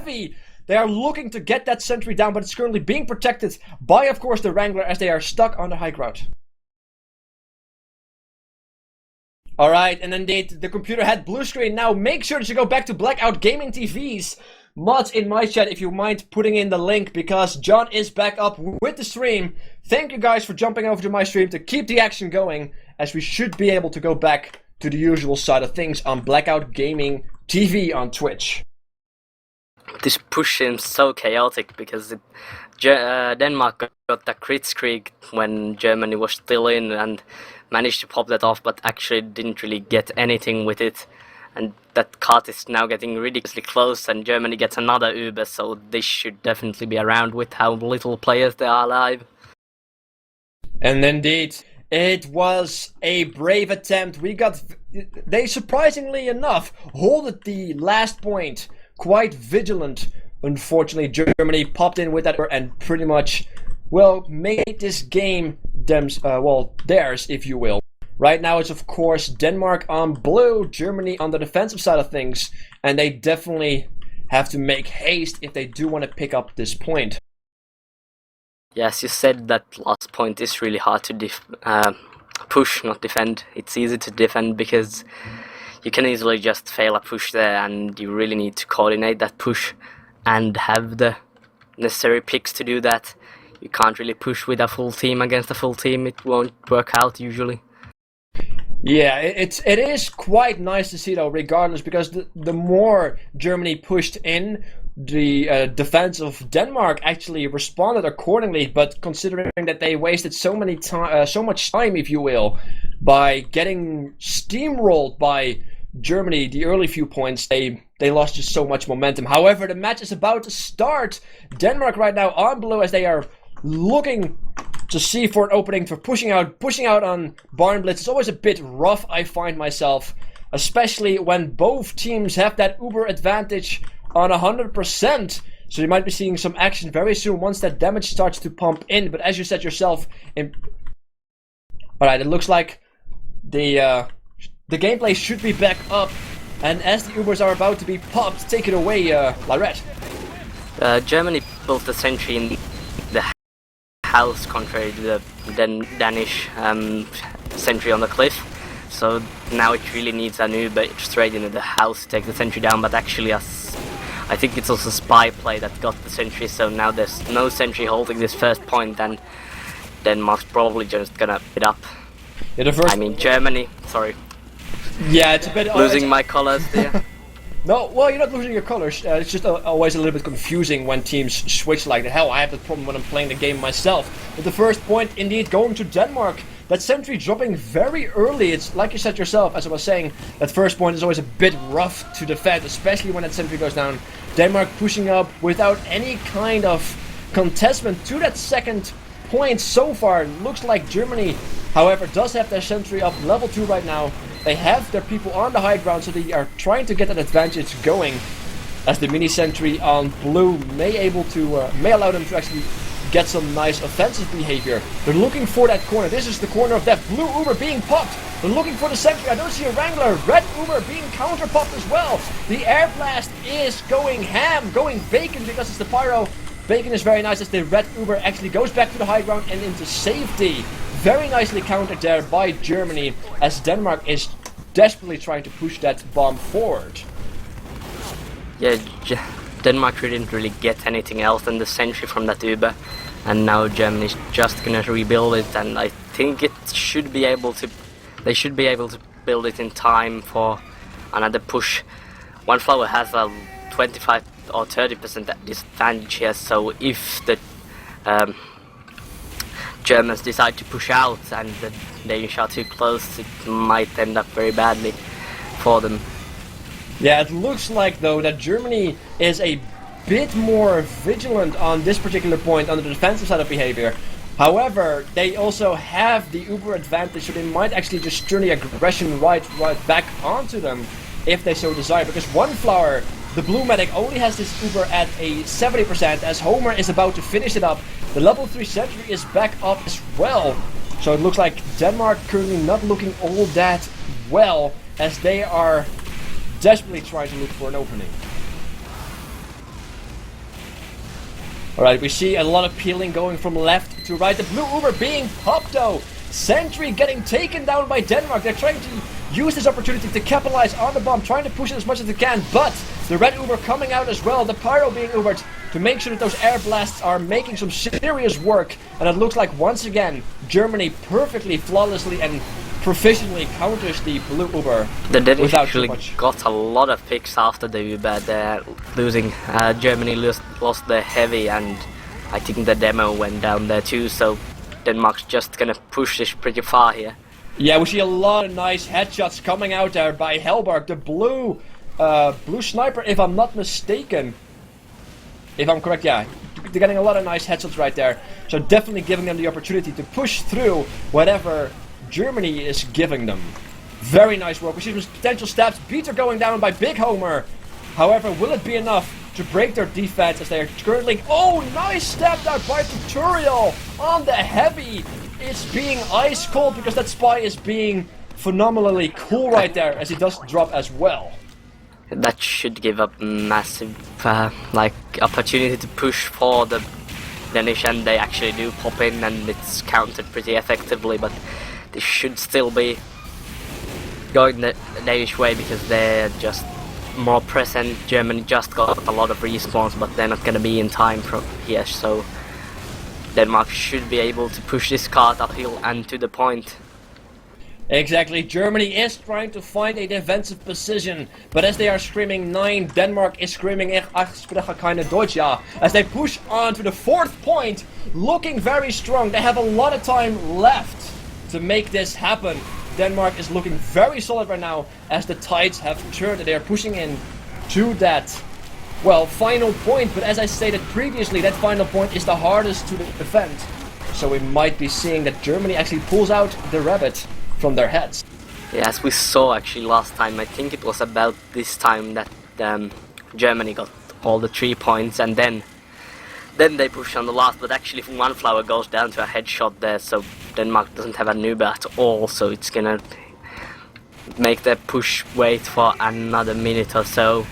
heavy. They are looking to get that sentry down, but it's currently being protected by, of course, the Wrangler as they are stuck on the high ground. Alright, and indeed, the computer had blue screen. Now make sure that you go back to BlackOutGamingTV's mods in my chat if you mind putting in the link, because John is back up with the stream. Thank you guys for jumping over to my stream to keep the action going, as we should be able to go back to the usual side of things on BlackOutGamingTV on Twitch. This push seems so chaotic because Denmark got that crit streak when Germany was still in and managed to pop that off, but actually didn't really get anything with it. And that cut is now getting ridiculously close, and Germany gets another Uber, so they should definitely be around with how little players there are alive. And indeed, it was a brave attempt. They surprisingly enough holded the last point quite vigilant. Unfortunately, Germany popped in with that and pretty much, well, made this game theirs, if you will. Right now it's of course Denmark on blue, Germany on the defensive side of things, and they definitely have to make haste if they do want to pick up this point. Yes, you said that last point is really hard to push, not defend. It's easy to defend because you can easily just fail a push there, and you really need to coordinate that push and have the necessary picks to do that. You can't really push with a full team against a full team, it won't work out usually. Yeah, it is quite nice to see though, regardless, because the more Germany pushed in, the defense of Denmark actually responded accordingly. But considering that they wasted so much time, if you will, by getting steamrolled by Germany, the early few points, they lost just so much momentum. However, the match is about to start. Denmark right now on blue as they are looking to see for an opening for pushing out on Barn Blitz. It's always a bit rough, I find myself, especially when both teams have that uber advantage on 100%. So you might be seeing some action very soon once that damage starts to pump in. But as you said yourself, alright, it looks like the gameplay should be back up, and as the Ubers are about to be popped, take it away, Larette. Germany built the sentry in the house, contrary to the Danish sentry on the cliff. So now it really needs an Uber straight into the house to take the sentry down, but actually I think it's also spy play that got the sentry, so now there's no sentry holding this first point, and Denmark's probably just gonna hit up. Yeah, Germany, sorry. Yeah, it's a bit losing my colors there. No, well, you're not losing your colors. It's just always a little bit confusing when teams switch like that. Hell, I have that problem when I'm playing the game myself. But the first point, indeed, going to Denmark. That sentry dropping very early. It's like you said yourself, as I was saying, that first point is always a bit rough to defend, especially when that sentry goes down. Denmark pushing up without any kind of contestment to that second point so far. Looks like Germany, however, does have their sentry up level 2 right now. They have their people on the high ground, so they are trying to get that advantage going, as the mini sentry on blue may allow them to actually get some nice offensive behavior. They're looking for that corner. This is the corner of death. Blue Uber being popped. They're looking for the sentry. I don't see a Wrangler. Red Uber being counter popped as well. The air blast is going ham, going bacon because it's the pyro. Bacon is very nice as the Red Uber actually goes back to the high ground and into safety. Very nicely countered there by Germany, as Denmark is desperately trying to push that bomb forward. Yeah, Denmark didn't really get anything else than the sentry from that Uber, and now Germany's just gonna rebuild it, and I think they should be able to build it in time for another push. One flower has a 25 or 30% disadvantage here, so if the Germans decide to push out and the Danish are too close, it might end up very badly for them. Yeah, it looks like though that Germany is a bit more vigilant on this particular point on the defensive side of behavior. However, they also have the Uber advantage, so they might actually just turn the aggression right back onto them if they so desire, because one flower, the blue medic, only has this Uber at a 70%, as Homer is about to finish it up. The level 3 sentry is back up as well, so it looks like Denmark currently not looking all that well, as they are desperately trying to look for an opening. Alright, we see a lot of peeling going from left to right. The blue Uber being popped though. Sentry getting taken down by Denmark. They're trying to use this opportunity to capitalize on the bomb, trying to push it as much as they can, but the red Uber coming out as well. The Pyro being Ubered to make sure that those air blasts are making some serious work. And it looks like once again, Germany perfectly, flawlessly and proficiently counters the blue Uber. The Danish without actually too much. got a lot of picks after the Uber. They're losing. Germany lost their heavy, and I think the demo went down there too. So Denmark's just gonna push this pretty far here. Yeah, we see a lot of nice headshots coming out there by Hellberg, the blue sniper, if I'm not mistaken. If I'm correct, yeah. They're getting a lot of nice headshots right there. So definitely giving them the opportunity to push through whatever Germany is giving them. Very nice work. We see some potential stabs. Beats are going down by Big Homer. However, will it be enough to break their defense as they are currently... Oh, nice stab out by Tutorial on the heavy. It's being ice cold because that spy is being phenomenally cool right there as he does drop as well. That should give up massive opportunity to push for the Danish, and they actually do pop in and it's countered pretty effectively, but they should still be going the Danish way because they're just more present. Germany just got a lot of respawns, but they're not going to be in time from here, so Denmark should be able to push this card uphill and to the point. Exactly, Germany is trying to find a defensive position, but as they are screaming 9, Denmark is screaming Ich spreche keine Deutsch, ja, as they push on to the 4th point, looking very strong. They have a lot of time left to make this happen. Denmark is looking very solid right now as the tides have turned and they are pushing in to that, well, final point. But as I stated previously, that final point is the hardest to defend. So we might be seeing that Germany actually pulls out the rabbit from their heads. Yeah, as we saw actually last time, I think it was about this time that Germany got all the 3 points, and then they push on the last, but actually one flower goes down to a headshot there, so Denmark doesn't have a noob at all, so it's gonna make the push wait for another minute or so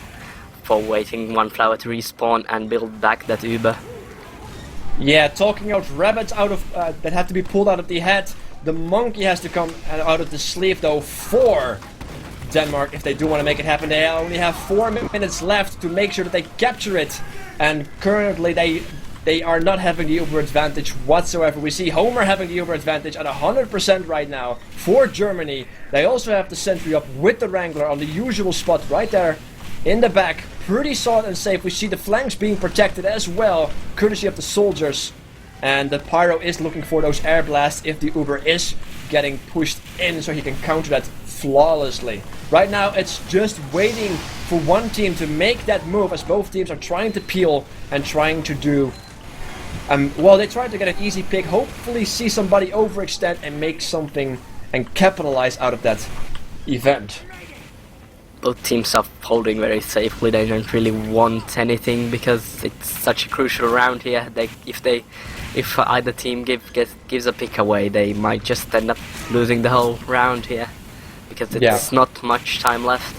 for waiting one flower to respawn and build back that Uber. Yeah, talking about rabbits out of that have to be pulled out of the head. The monkey has to come out of the sleeve though for Denmark if they do want to make it happen. They only have 4 minutes left to make sure that they capture it, and currently they are not having the Uber advantage whatsoever. We see Homer having the Uber advantage at 100% right now for Germany. They also have the sentry up with the Wrangler on the usual spot right there in the back. Pretty solid and safe. We see the flanks being protected as well, courtesy of the soldiers. And the Pyro is looking for those air blasts if the Uber is getting pushed in, so he can counter that flawlessly. Right now it's just waiting for one team to make that move, as both teams are trying to peel and trying to do well, they try to get an easy pick, hopefully see somebody overextend and make something and capitalize out of that event. Both teams are holding very safely. They don't really want anything because it's such a crucial round here. If either team gives a pick away, they might just end up losing the whole round here because it's not much time left.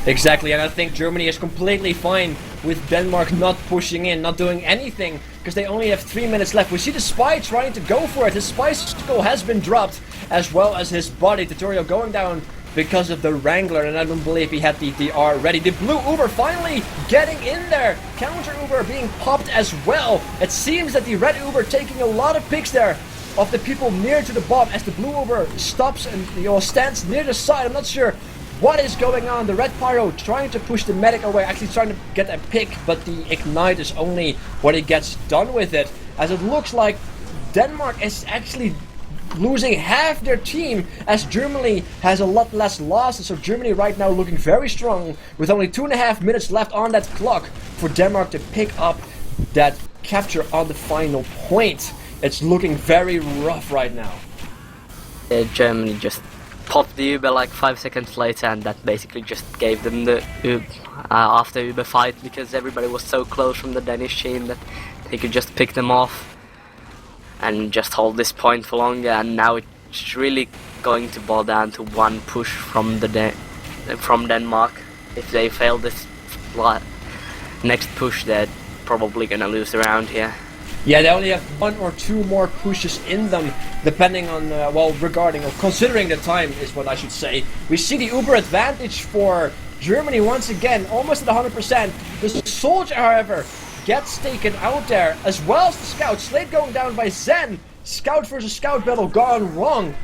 Exactly, and I think Germany is completely fine with Denmark not pushing in, not doing anything, because they only have 3 minutes left. We see the spy trying to go for it. His spy skull has been dropped, as well as his body. Tutorial going down because of the Wrangler, and I don't believe he had the DR ready. The blue Uber finally getting in there. Counter Uber being popped as well. It seems that the red Uber taking a lot of picks there of the people near to the bomb as the blue Uber stops and stands near the side. I'm not sure what is going on. The red Pyro trying to push the medic away, actually trying to get a pick, but the ignite is only what he gets done with it, as it looks like Denmark is actually losing half their team as Germany has a lot less losses. So Germany right now looking very strong with only 2.5 minutes left on that clock for Denmark to pick up that capture on the final point. It's looking very rough right now. Germany just popped the Uber like 5 seconds later, and that basically just gave them the after Uber fight because everybody was so close from the Danish team that they could just pick them off and just hold this point for longer. And now it's really going to boil down to one push from from Denmark. If they fail this next push, that probably gonna lose the round here. Yeah, they only have 1 or 2 more pushes in them, depending on, well, regarding, or considering the time is what I should say. We see the Uber advantage for Germany once again, almost at 100%. The Soldier, however, gets taken out there, as well as the Scout. Slate going down by Zen. Scout versus Scout battle gone wrong.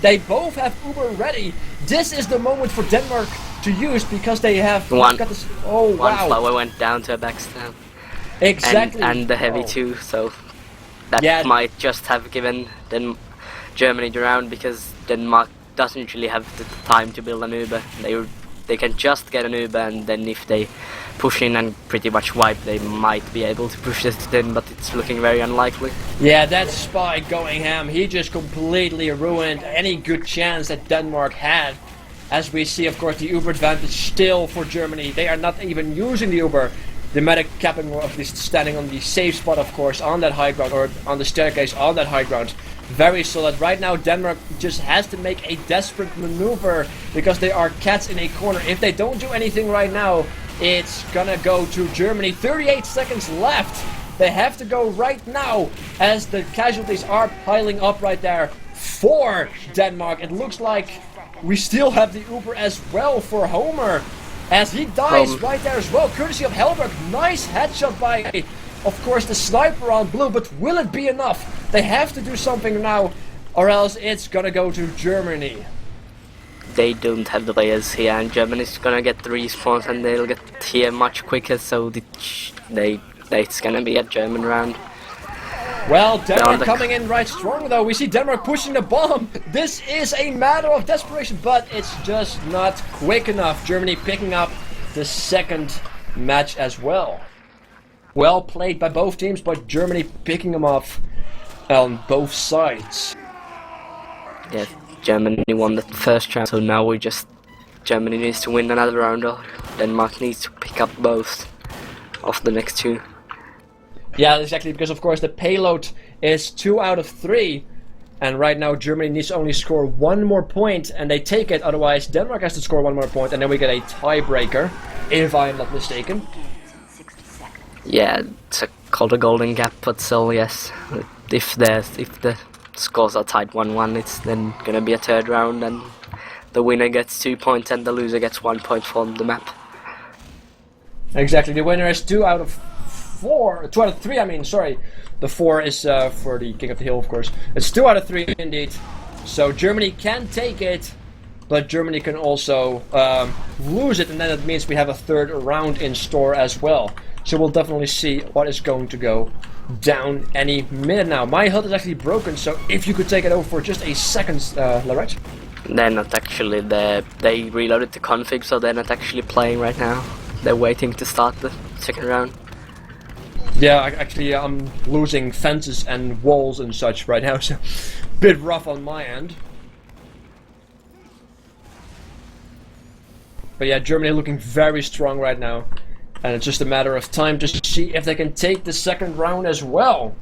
They both have Uber ready. This is the moment for Denmark to use, because they have... One wow. went down to a backstab. Exactly. And the heavy too, so that might just have given Germany the round, because Denmark doesn't really have the time to build an Uber. They can just get an Uber, and then if they push in and pretty much wipe, they might be able to push this in, but it's looking very unlikely. Yeah, that Spy going ham, he just completely ruined any good chance that Denmark had. As we see, of course, the Uber advantage still for Germany. They are not even using the Uber. The medic capping, or at least standing on the safe spot, of course, on that high ground, or on the staircase on that high ground. Very solid. Right now, Denmark just has to make a desperate maneuver, because they are cats in a corner. If they don't do anything right now, it's gonna go to Germany. 38 seconds left. They have to go right now, as the casualties are piling up right there for Denmark. It looks like we still have the Uber as well for Homer, as he dies right there as well, courtesy of Hellberg. Nice headshot by, of course, the sniper on blue, but will it be enough? They have to do something now, or else it's gonna go to Germany. They don't have the players here, and Germany's gonna get the respawns, and they'll get here much quicker, so it's gonna be a German round. Well, Denmark coming in right strong though. We see Denmark pushing the bomb. This is a matter of desperation, but it's just not quick enough. Germany picking up the second match as well. Well played by both teams, but Germany picking them off on both sides. Yeah, Germany won the first round, so now Germany needs to win another round, or Denmark needs to pick up both of the next 2. Yeah, exactly, because of course the payload is 2 out of 3, and right now Germany needs to only score 1 more point, and they take it. Otherwise Denmark has to score 1 more point, and then we get a tiebreaker, if I am not mistaken. Yeah, it's called a golden gap, but still, yes, if the scores are tied 1-1, it's then gonna be a third round, and the winner gets 2 points and the loser gets 1 point from the map. Exactly, the winner is 2 out of 3, I mean, sorry. The 4 is for the King of the Hill, of course. It's 2 out of 3 indeed. So Germany can take it, but Germany can also lose it, and then it means we have a third round in store as well. So we'll definitely see what is going to go down any minute now. My HUD is actually broken, so if you could take it over for just a second, Larette. They're not actually there. They reloaded the config, so they're not actually playing right now. They're waiting to start the second round. Yeah, actually, I'm losing fences and walls and such right now, so bit rough on my end. But yeah, Germany looking very strong right now, and it's just a matter of time to see if they can take the second round as well.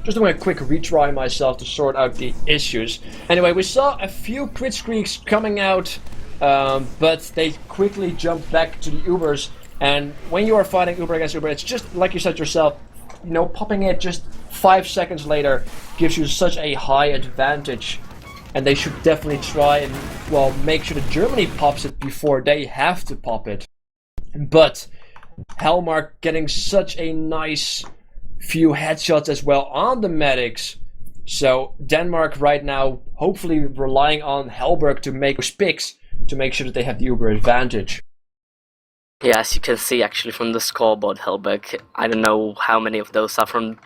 Just doing a quick retry myself to sort out the issues. Anyway, we saw a few crit streaks coming out, but they quickly jumped back to the Ubers. And when you are fighting Uber against Uber, it's just like you said yourself, you know, popping it just 5 seconds later gives you such a high advantage. And they should definitely try and, well, make sure that Germany pops it before they have to pop it. But Helmark getting such a nice few headshots as well on the medics. So Denmark right now hopefully relying on Hellberg to make those picks to make sure that they have the Uber advantage. Yeah, as you can see actually from the scoreboard, Hellberg, I don't know how many of those are from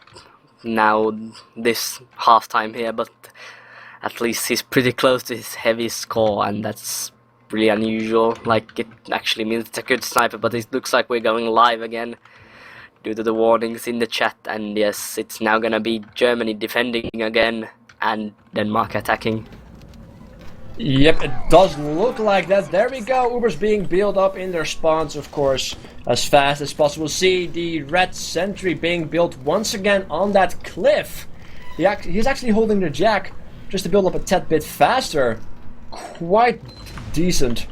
now this halftime here, but at least he's pretty close to his heavy score, and that's really unusual. Like, it actually means it's a good sniper, but it looks like we're going live again due to the warnings in the chat. And yes, it's now gonna be Germany defending again and Denmark attacking. Yep, it does look like that. There we go. Uber's being built up in their spawns, of course, as fast as possible. See the red sentry being built once again on that cliff. He's actually holding the jack just to build up a tad bit faster. Quite decent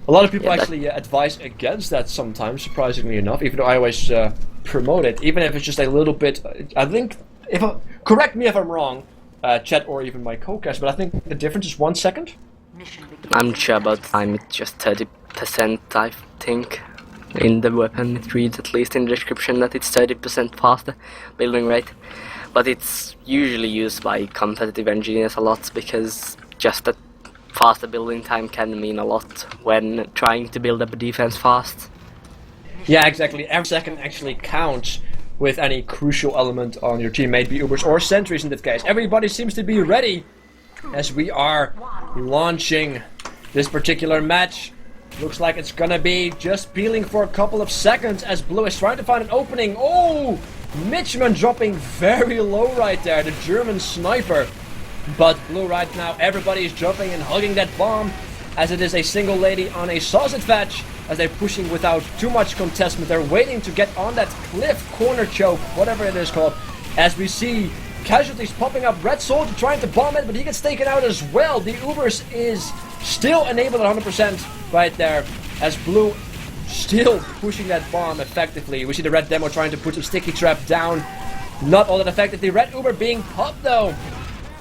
A lot of people Yeah, actually advise against that sometimes, surprisingly enough, even though I always promote it, even if it's just a little bit. I think, correct me if I'm wrong, chat or even my co-cast, but I think the difference is 1 second. I'm sure about time, it's just 30%, I think. In the weapon, it reads at least in the description that it's 30% faster building rate. But it's usually used by competitive engineers a lot, because just that faster building time can mean a lot when trying to build up a defense fast. Yeah, exactly. Every second actually counts with any crucial element on your team, maybe Ubers or sentries in that case. Everybody seems to be ready as we are launching this particular match. Looks like it's gonna be just peeling for a couple of seconds as Blue is trying to find an opening. Oh! Mitchman dropping very low right there, the German sniper. But Blue right now, everybody is jumping and hugging that bomb as it is a single lady on a sausage patch as they're pushing without too much contestment. They're waiting to get on that cliff corner choke, whatever it is called, as we see casualties popping up. Red Soldier trying to bomb it, but he gets taken out as well. The Ubers is still enabled at 100% right there as Blue still pushing that bomb effectively. We see the red demo trying to put a sticky trap down. Not all that effective. The red Uber being popped though.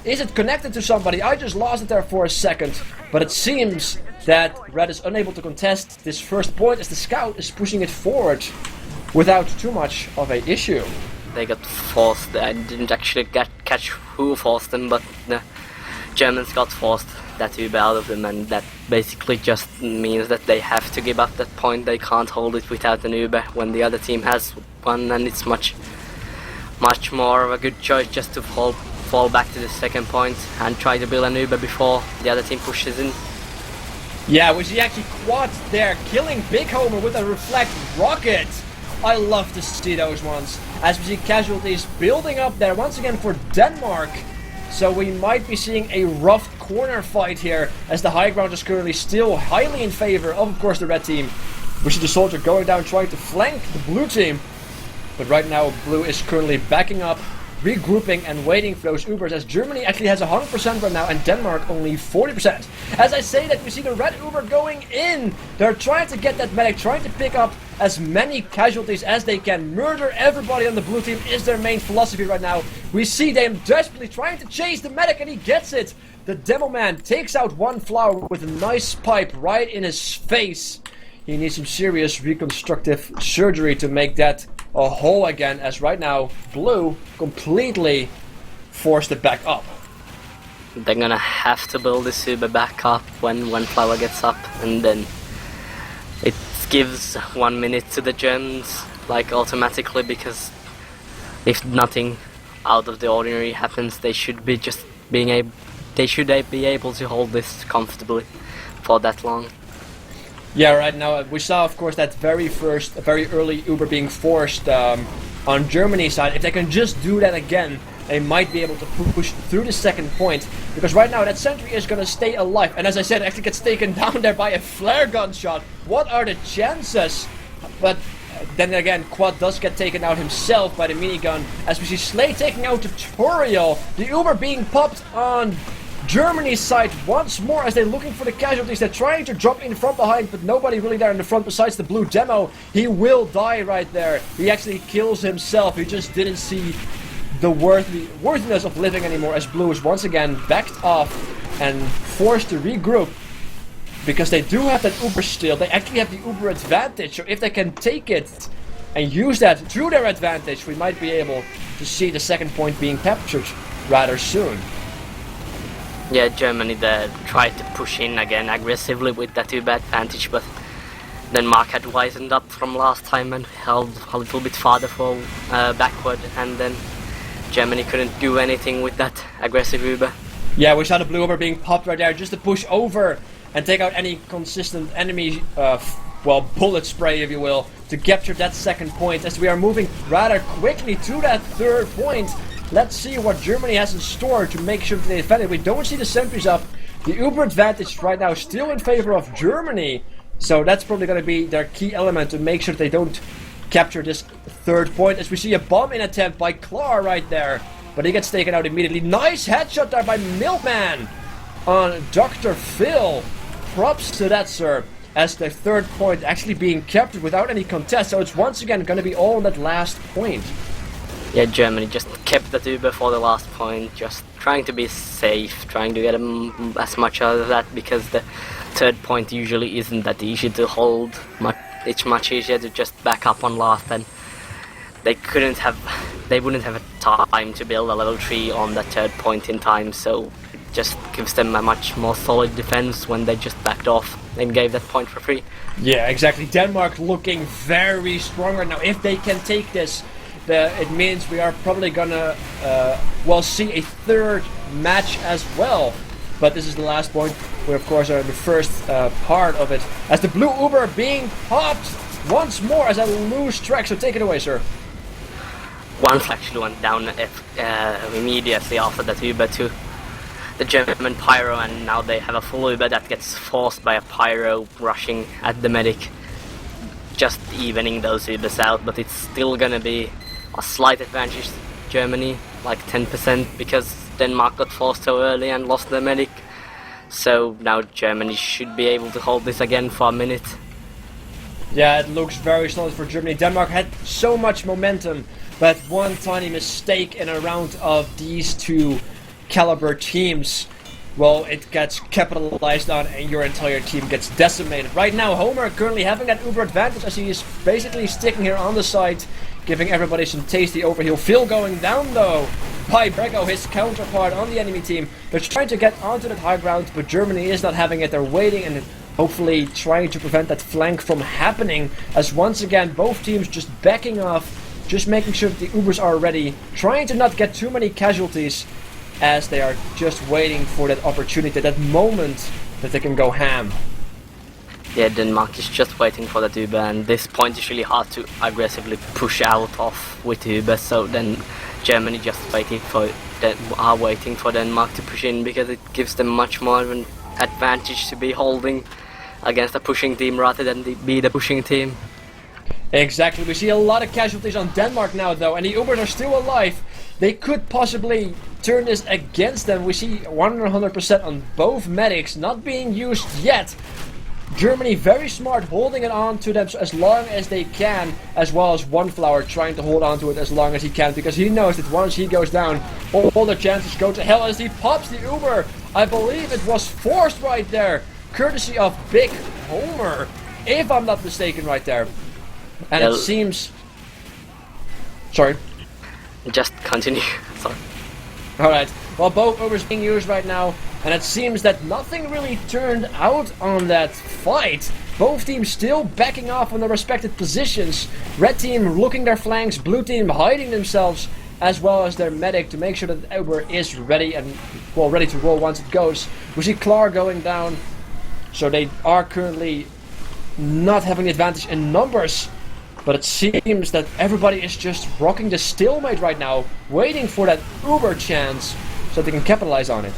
Is it connected to somebody? I just lost it there for a second. But it seems that red is unable to contest this first point as the scout is pushing it forward without too much of a issue. They got forced. I didn't actually catch who forced them, but the Germans got forced that Uber out of them, and that basically just means that they have to give up that point. They can't hold it without an Uber when the other team has one, and it's much more of a good choice just to fall back to the second point and try to build an Uber before the other team pushes in. Yeah, we see actually quads there, killing Big Homer with a reflect rocket. I love to see those ones, as we see casualties building up there once again for Denmark. So we might be seeing a rough corner fight here, as the high ground is currently still highly in favor of course, the red team. We see the soldier going down trying to flank the blue team. But right now, Blue is currently backing up, regrouping and waiting for those Ubers, as Germany actually has 100% right now and Denmark only 40%. As I say that, we see the red Uber going in. They're trying to get that medic, trying to pick up as many casualties as they can. Murder everybody on the blue team is their main philosophy right now. We see them desperately trying to chase the medic, and he gets it. The demo man takes out one flower with a nice pipe right in his face. He needs some serious reconstructive surgery to make that a hole again, as right now Blue completely forced it back up. They're gonna have to build this Uber back up when flower gets up, and then it gives 1 minute to the Germans, like automatically, because if nothing out of the ordinary happens, they should be just be able to hold this comfortably for that long. Yeah, right now we saw, of course, that very early Uber being forced on Germany's side. If they can just do that again, they might be able to push through the second point. Because right now that sentry is going to stay alive. And as I said, it actually gets taken down there by a flare gun shot. What are the chances? But then again, Quad does get taken out himself by the minigun. As we see Slay taking out Tutorial. The Uber being popped on Germany's side once more as they're looking for the casualties. They're trying to drop in from behind, but nobody really there in the front besides the blue demo. He will die right there. He actually kills himself. He just didn't see the worthiness of living anymore, as Blue is once again backed off and forced to regroup. Because they do have that Uber still. They actually have the Uber advantage, so if they can take it and use that to their advantage, we might be able to see the second point being captured rather soon. Yeah, Germany tried to push in again aggressively with that Uber advantage, but Denmark had wisened up from last time and held a little bit farther backward, and then Germany couldn't do anything with that aggressive Uber. Yeah, we saw the blue Uber being popped right there just to push over and take out any consistent enemy, bullet spray, if you will, to capture that second point, as we are moving rather quickly to that third point. Let's see what Germany has in store to make sure that they defend it. We don't see the sentries up. The Uber advantage right now is still in favor of Germany. So that's probably going to be their key element to make sure they don't capture this third point. As we see a bomb-in attempt by Klar right there. But he gets taken out immediately. Nice headshot there by Milkman on Dr. Phil. Props to that, sir. as the third point actually being kept without any contest. So it's once again going to be all on that last point. Yeah, Germany just kept the Uber for the last point, just trying to be safe, trying to get as much out of that, because the third point usually isn't that easy to hold. It's much easier to just back up on last, and they wouldn't have a time to build a level 3 on the third point in time, so it just gives them a much more solid defense when they just backed off and gave that point for free. Yeah, exactly. Denmark looking very strong right now. If they can take this, it means we are probably gonna see a third match as well. But this is the last point. We of course are in the first part of it, as the blue Uber being popped once more as I lose track. So take it away, sir. One actually went down immediately after that Uber to the German Pyro, and now they have a full Uber that gets forced by a Pyro rushing at the medic, just evening those Ubers out. But it's still gonna be a slight advantage to Germany, like 10%, because Denmark got forced so early and lost the medic. So now Germany should be able to hold this again for a minute. Yeah, it looks very solid for Germany. Denmark had so much momentum, but one tiny mistake in a round of these two caliber teams, well, it gets capitalized on and your entire team gets decimated. Right now, Homer currently having that Uber advantage, as he is basically sticking here on the side, giving everybody some tasty overheal. Phil going down though by Brego, his counterpart on the enemy team. They're trying to get onto that high ground, but Germany is not having it. They're waiting and hopefully trying to prevent that flank from happening, as once again both teams just backing off, just making sure that the Ubers are ready, trying to not get too many casualties, as they are just waiting for that opportunity, that moment that they can go ham. Yeah, Denmark is just waiting for that Uber, and this point is really hard to aggressively push out of with Uber, so then Germany just waiting for Denmark to push in, because it gives them much more of an advantage to be holding against a pushing team rather than be the pushing team. Exactly, we see a lot of casualties on Denmark now though, and the Ubers are still alive. They could possibly turn this against them. We see 100% on both medics not being used yet. Germany very smart, holding it on to them as long as they can, as well as One Flower trying to hold on to it as long as he can, because he knows that once he goes down, all the chances go to hell as he pops the Uber. I believe it was forced right there, courtesy of Big Homer, if I'm not mistaken right there. And it seems... Sorry. Just continue. Sorry. Alright, well, both Ubers being used right now, and it seems that nothing really turned out on that fight. Both teams still backing off on their respective positions. Red team looking their flanks, blue team hiding themselves, as well as their medic to make sure that the Uber is ready and, well, ready to roll once it goes. We see Clar going down, so they are currently not having the advantage in numbers. But it seems that everybody is just rocking the stalemate right now, waiting for that Uber chance so they can capitalize on it.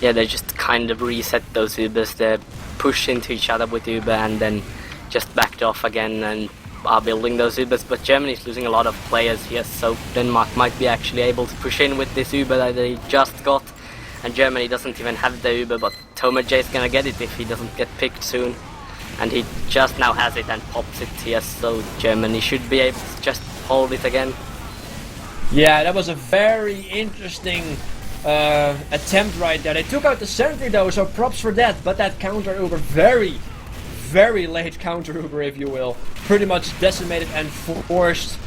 Yeah, they just kind of reset those Ubers. They pushed into each other with Uber and then just backed off again and are building those Ubers. But Germany is losing a lot of players here, so Denmark might be actually able to push in with this Uber that they just got. And Germany doesn't even have the Uber, but Tomer J is gonna get it if he doesn't get picked soon. And he just now has it and pops it here, so Germany should be able to just hold it again. Yeah, that was a very interesting attempt right there. They took out the sentry though, so props for that. But that counter Uber, very, very late counter Uber, if you will, pretty much decimated and forced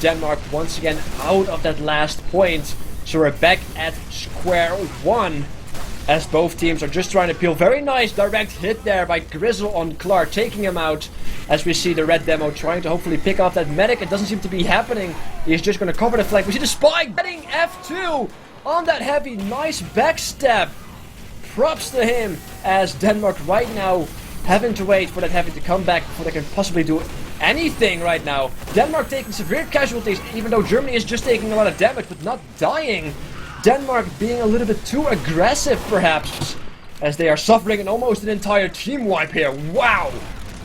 Denmark once again out of that last point. So we're back at square one, as both teams are just trying to peel. Very nice direct hit there by Grizzle on Clark, taking him out, as we see the red demo trying to hopefully pick off that medic. It doesn't seem to be happening. He's just going to cover the flank. We see the spy getting F2 on that heavy. Nice backstab. Props to him, as Denmark right now having to wait for that heavy to come back before they can possibly do anything right now. Denmark taking severe casualties, even though Germany is just taking a lot of damage but not dying. Denmark being a little bit too aggressive, perhaps, as they are suffering almost an entire team wipe here. Wow!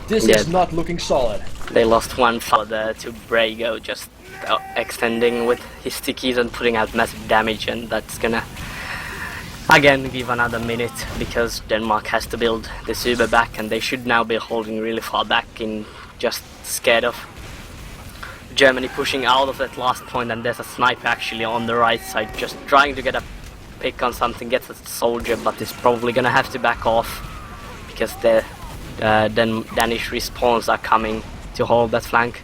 This is not looking solid. They lost one further to Brego, just extending with his stickies and putting out massive damage, and that's gonna again give another minute because Denmark has to build this Uber back, and they should now be holding really far back in just scared of Germany pushing out of that last point. And there's a sniper actually on the right side just trying to get a pick on something, gets a soldier, but is probably gonna have to back off because the Danish respawns are coming to hold that flank.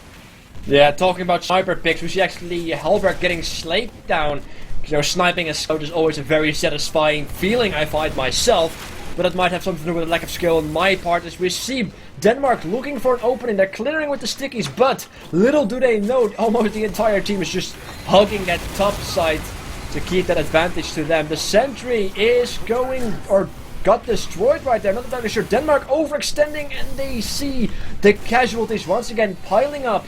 Yeah, talking about sniper picks, we see actually Helberg getting slaved down. You know, sniping a scout is always a very satisfying feeling, I find myself, but it might have something to do with a lack of skill on my part, as we see Denmark looking for an opening. They're clearing with the stickies, but little do they know, almost the entire team is just hugging that top side to keep that advantage to them. The sentry is going, or got destroyed right there, not entirely sure. Denmark overextending, and they see the casualties once again piling up.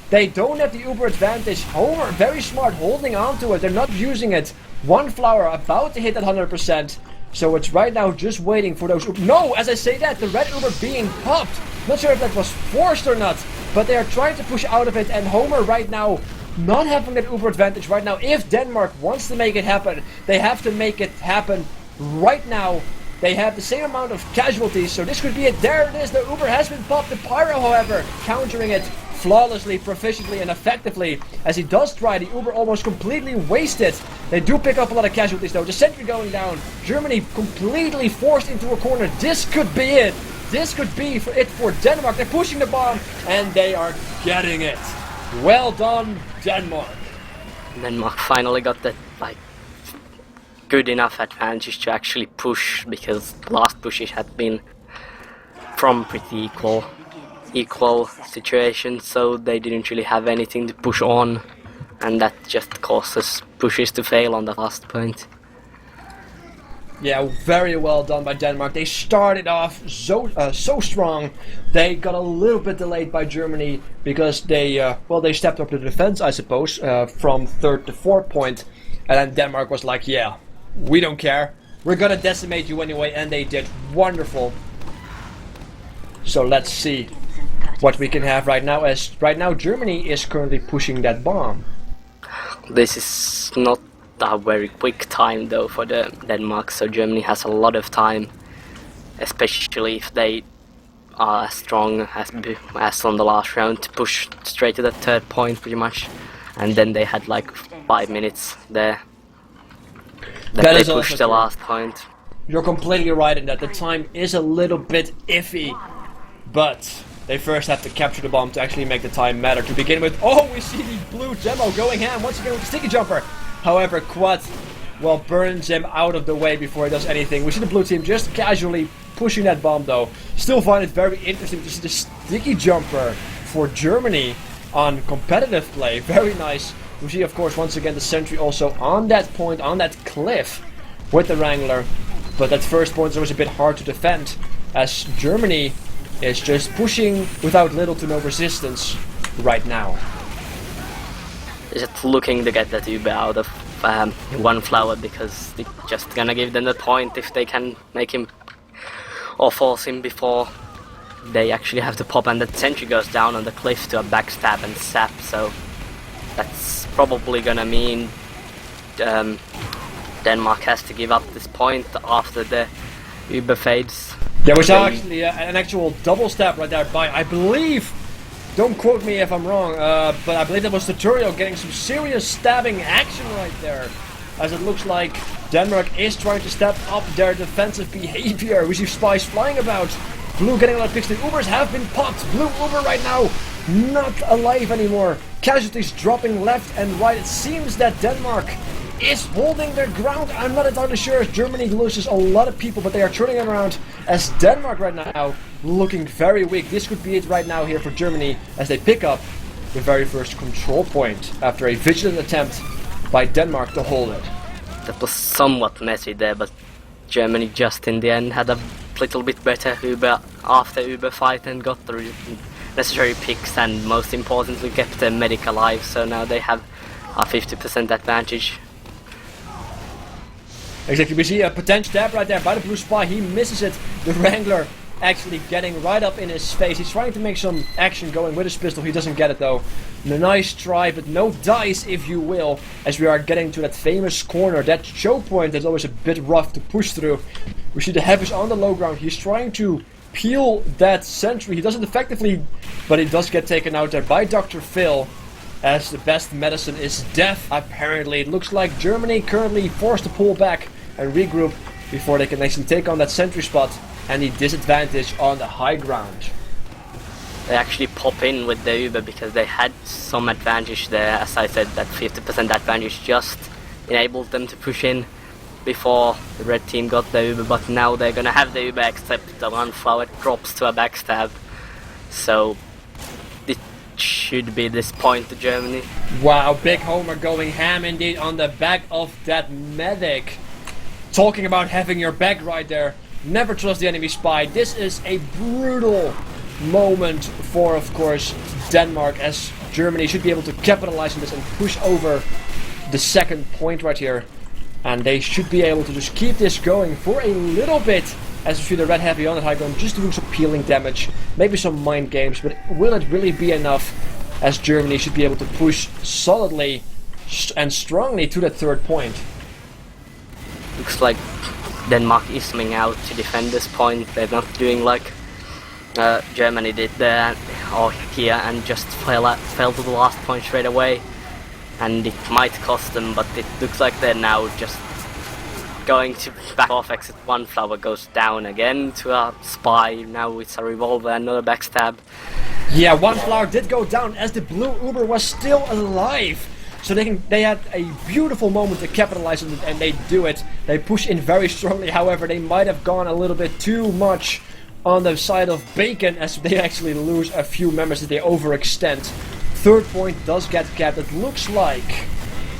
They don't have the Uber advantage. Homer, very smart, holding on to it. They're not using it. One flower about to hit at 100%. So it's right now just waiting for those Uber. No, as I say that, the red Uber being popped. Not sure if that was forced or not, but they are trying to push out of it. And Homer right now not having that Uber advantage right now. If Denmark wants to make it happen, they have to make it happen right now. They have the same amount of casualties, so this could be it. There it is, the Uber has been popped. The Pyro, however, countering it flawlessly, proficiently, and effectively. As he does try, the Uber almost completely wasted. They do pick up a lot of casualties though. The sentry going down. Germany completely forced into a corner. This could be it. This could be it for Denmark. They're pushing the bomb, and they are getting it. Well done, Denmark. Denmark finally got that, like, good enough advantage to actually push, because last pushes had been from pretty equal situations, so they didn't really have anything to push on, and that just causes pushes to fail on the last point. Yeah, very well done by Denmark. They started off so strong. They got a little bit delayed by Germany because they stepped up the defense, I suppose, from 3rd to 4th point, and then Denmark was like, yeah, we don't care. We're gonna decimate you anyway, and they did wonderful. So let's see what we can have right now, as right now Germany is currently pushing that bomb. This is not a very quick time though for the Denmark, so Germany has a lot of time, especially if they are as strong as on the last round, to push straight to the 3rd point pretty much, and then they had like 5 minutes there that they pushed the last point. You're completely right in that. The time is a little bit iffy, but they first have to capture the bomb to actually make the time matter. To begin with, oh, we see the blue demo going ham once again with the sticky jumper. However, Quad, well, burns him out of the way before he does anything. We see the blue team just casually pushing that bomb though. Still find it very interesting to see the sticky jumper for Germany on competitive play. Very nice. We see, of course, once again the sentry also on that point, on that cliff with the Wrangler. But that first point is always a bit hard to defend, as Germany is just pushing without little to no resistance right now. Just looking to get that Uber out of one flower, because they're just gonna give them the point if they can make him or force him before they actually have to pop, and the sentry goes down on the cliff to a backstab and sap, so that's probably gonna mean Denmark has to give up this point after the Uber fades. There was actually an actual double stab right there by, I believe, don't quote me if I'm wrong, but I believe that was Tutorial getting some serious stabbing action right there. As it looks like Denmark is trying to step up their defensive behavior. We see spies flying about. Blue getting a lot of picks. The Ubers have been popped. Blue Uber right now not alive anymore. Casualties dropping left and right. It seems that Denmark is holding their ground. I'm not entirely sure as Germany loses a lot of people, but they are turning around as Denmark right now looking very weak. This could be it right now here for Germany as they pick up the very first control point after a vigilant attempt by Denmark to hold it. That was somewhat messy there, but Germany just in the end had a little bit better Uber after Uber fight and got the necessary picks, and most importantly kept the medic alive, so now they have a 50% advantage. Exactly, we see a potential stab right there by the blue spy. He misses it. The Wrangler actually getting right up in his face. He's trying to make some action going with his pistol. He doesn't get it though. And a nice try, but no dice, if you will, as we are getting to that famous corner, that choke point that's always a bit rough to push through. We see the Heavies on the low ground. He's trying to peel that sentry. He does it effectively, but he does get taken out there by Dr. Phil, as the best medicine is death, apparently. It looks like Germany currently forced to pull back and regroup before they can actually take on that sentry spot and the disadvantage on the high ground. They actually pop in with the Uber because they had some advantage there. As I said, that 50% advantage just enabled them to push in before the red team got the Uber, but now they're gonna have the Uber except the one flower drops to a backstab. So it should be this point to Germany. Wow, Big Homer going ham indeed on the back of that medic. Talking about having your back right there. Never trust the enemy spy. This is a brutal moment for, of course, Denmark, as Germany should be able to capitalize on this and push over the second point right here. And they should be able to just keep this going for a little bit, as we see the red heavy on the high ground just doing some peeling damage, maybe some mind games, but will it really be enough, as Germany should be able to push solidly and strongly to that third point. Looks like Denmark is coming out to defend this point. They're not doing like Germany did there or here and just fell to the last point straight away. And it might cost them, but it looks like they're now just going to back off. Exit one flower goes down again to a spy. Now it's a revolver, another backstab. Yeah, one flower did go down as the blue Uber was still alive. So they had a beautiful moment to capitalize on it, and they do it. They push in very strongly. However, they might have gone a little bit too much on the side of Bacon, as they actually lose a few members as they overextend. Third point does get capped. It looks like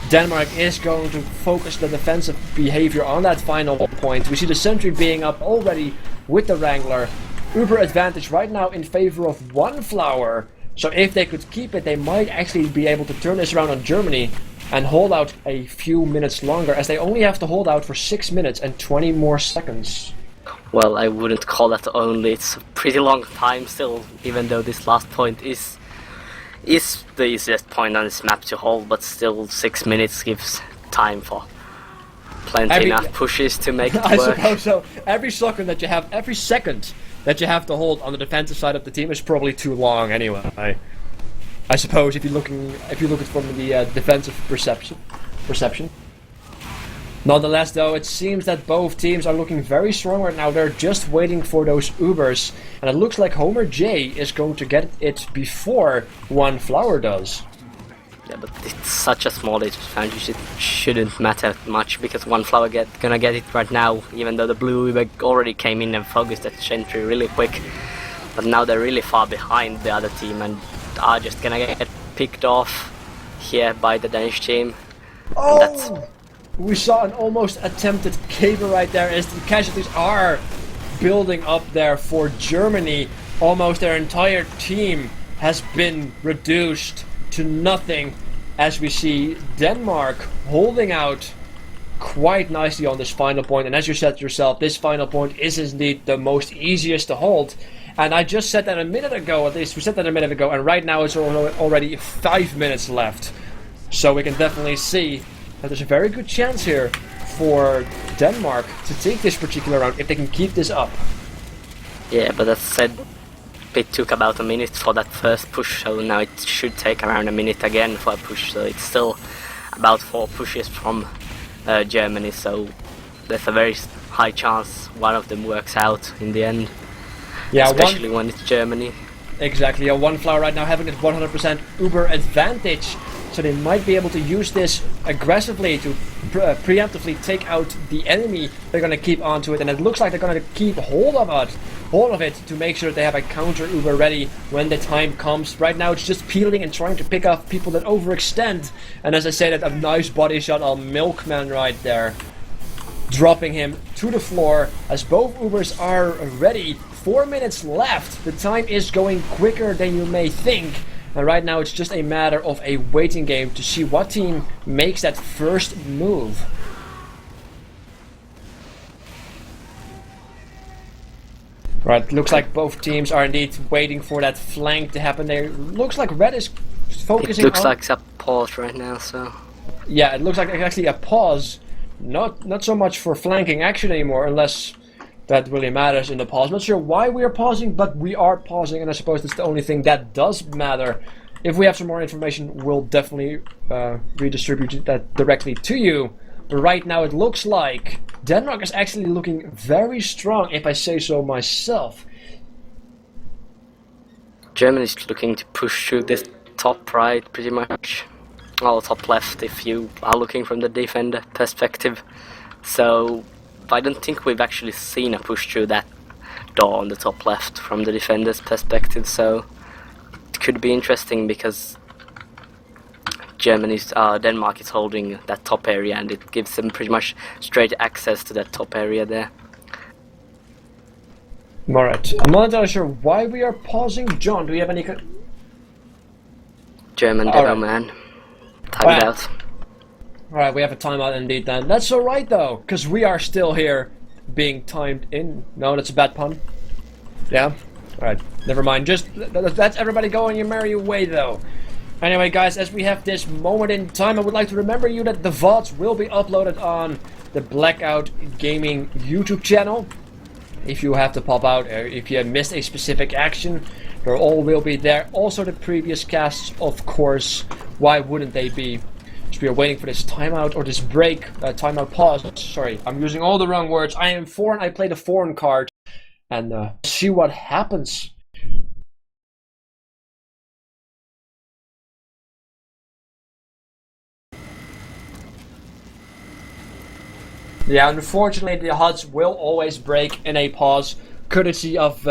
Denmark is going to focus the defensive behavior on that final point. We see the sentry being up already with the Wrangler. Uber advantage right now in favor of one flower. So if they could keep it, they might actually be able to turn this around on Germany and hold out a few minutes longer, as they only have to hold out for 6 minutes and 20 more seconds. Well, I wouldn't call that only. It's a pretty long time still, even though this last point is the easiest point on this map to hold, but still 6 minutes gives time for plenty enough pushes to make it work. I suppose so. Every second that you have to hold on the defensive side of the team is probably too long anyway. I suppose if you look at from the defensive perception. Nonetheless, though, it seems that both teams are looking very strong right now. They're just waiting for those Ubers, and it looks like Homer J is going to get it before one flower does. Yeah, but it's such a small advantage, it shouldn't matter much, because one flower gonna get it right now, even though the blue Uber already came in and focused that sentry really quick. But now they're really far behind the other team and are just gonna get picked off here by the Danish team. Oh! We saw an almost attempted caber right there, as the casualties are building up there for Germany. Almost their entire team has been reduced to nothing, as we see Denmark holding out quite nicely on this final point. And as you said yourself, this final point is indeed the most easiest to hold. And I just said that a minute ago, at least we said that a minute ago, and right now it's already 5 minutes left. So we can definitely see that there's a very good chance here for Denmark to take this particular round if they can keep this up. Yeah, but that said, it took about a minute for that first push, so now it should take around a minute again for a push, so it's still about 4 pushes from Germany, so there's a very high chance one of them works out in the end. Yeah, especially when it's Germany. Exactly, yeah, one flower right now having a 100% Uber advantage. So they might be able to use this aggressively to preemptively take out the enemy. They're going to keep onto it, and it looks like they're going to keep hold of it to make sure that they have a counter Uber ready when the time comes. Right now it's just peeling and trying to pick off people that overextend. And as I said, a nice body shot on Milkman right there, dropping him to the floor as both Ubers are ready. 4 minutes left. The time is going quicker than you may think. And right now it's just a matter of a waiting game to see what team makes that first move. Right, looks like both teams are indeed waiting for that flank to happen there. Looks like Red is focusing on... It looks like a pause right now, so... Yeah, it looks like actually a pause. Not so much for flanking action anymore, unless that really matters in the pause. Not sure why we are pausing, but we are pausing, and I suppose that's the only thing that does matter. If we have some more information, we'll definitely redistribute that directly to you. But right now it looks like Denmark is actually looking very strong, if I say so myself. Germany's looking to push through this top right pretty much. Well, top left if you are looking from the defender perspective. So I don't think we've actually seen a push through that door on the top left from the defender's perspective, so it could be interesting because Denmark is holding that top area, and it gives them pretty much straight access to that top area there. Alright, I'm not entirely sure why we are pausing. John, do you have any... German demo man. Timed out. Alright, we have a timeout indeed then. That's alright though, because we are still here being timed in. No, that's a bad pun. Yeah? Alright, never mind. Just let's everybody go on your merry way though. Anyway guys, as we have this moment in time, I would like to remember you that the VODs will be uploaded on the Blackout Gaming YouTube channel. If you have to pop out, or if you have missed a specific action, they all will be there. Also the previous casts, of course. Why wouldn't they be? So we are waiting for this timeout, or this break, timeout pause. Sorry, I'm using all the wrong words. I am foreign, I play the foreign card. And see what happens. Yeah, unfortunately the HUDs will always break in a pause, courtesy of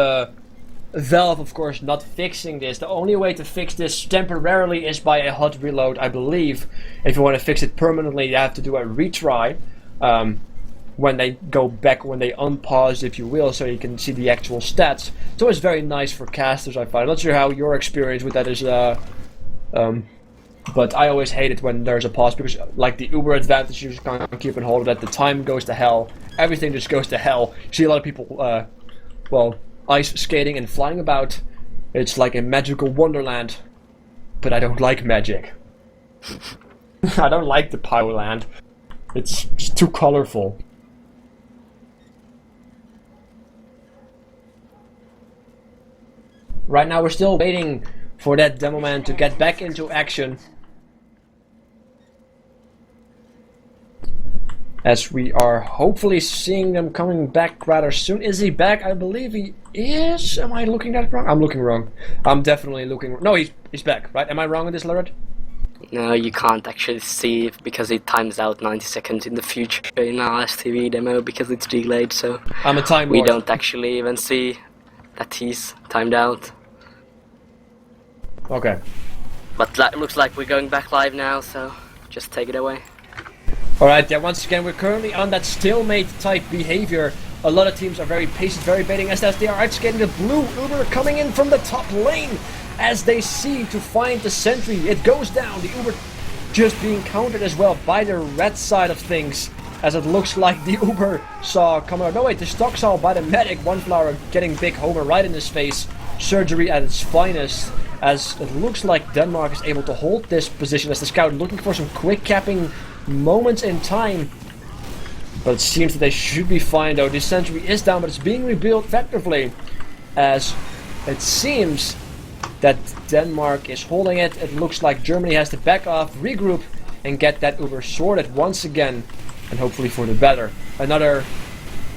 Valve, of course, not fixing this. The only way to fix this temporarily is by a HUD reload, I believe. If you want to fix it permanently, you have to do a retry when they go back, when they unpause, if you will, so you can see the actual stats. It's always very nice for casters, I find. I'm not sure how your experience with that is, but I always hate it when there's a pause, because like the Uber advantage, you just can't keep on hold of that. The time goes to hell. Everything just goes to hell. You see a lot of people, well, ice skating and flying about. It's like a magical wonderland. But I don't like magic. I don't like the Powerland. It's just too colorful. Right now we're still waiting for that demo man to get back into action. As we are hopefully seeing them coming back rather soon. Is he back? I believe he is. Am I looking at it wrong? I'm looking wrong. I'm definitely looking wrong. No, he's back, right? Am I wrong on this, Lared? No, you can't actually see it because it times out 90 seconds in the future in our STV demo because it's delayed, so I'm a time we lord. don't actually even see that he's timed out. Okay. But that looks like we're going back live now, so just take it away. Alright, yeah, once again, we're currently on that stalemate type behavior. A lot of teams are very patient, very baiting as they are outscaling the blue Uber coming in from the top lane as they seem to find the sentry. It goes down, the Uber just being countered as well by the red side of things, as it looks like the Uber saw coming out. No wait, the stock saw by the medic, one flower getting big homer right in his face. Surgery at its finest, as it looks like Denmark is able to hold this position as the scout looking for some quick capping moments in time. But it seems that they should be fine though. The sentry is down, but it's being rebuilt effectively, as it seems that Denmark is holding it. It looks like Germany has to back off, regroup, and get that Uber sorted once again, and hopefully for the better. Another,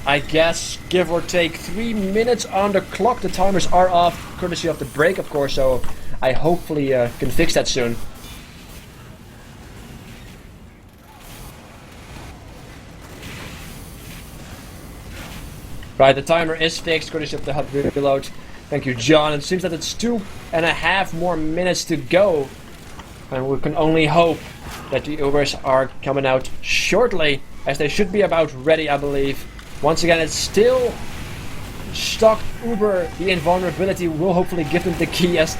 I guess, give or take 3 minutes on the clock. The timers are off, courtesy of the break, of course, so I hopefully can fix that soon. Right, the timer is fixed, courtesy of the HUD reload. Thank you, John. It seems that it's 2.5 more minutes to go, and we can only hope that the Ubers are coming out shortly, as they should be about ready, I believe. Once again, it's still stock Uber. The invulnerability will hopefully give them the key, as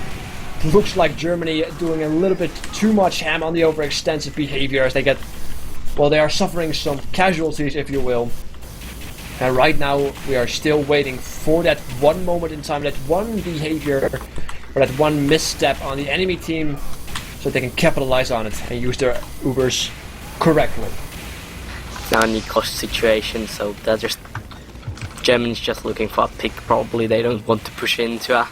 it looks like Germany doing a little bit too much ham on the overextensive behavior as they get, well, they are suffering some casualties, if you will. And right now we are still waiting for that one moment in time, that one behavior, or that one misstep on the enemy team, so they can capitalize on it and use their Ubers correctly. It's now a new cost situation, so they're just... Germany's just looking for a pick, probably. They don't want to push into a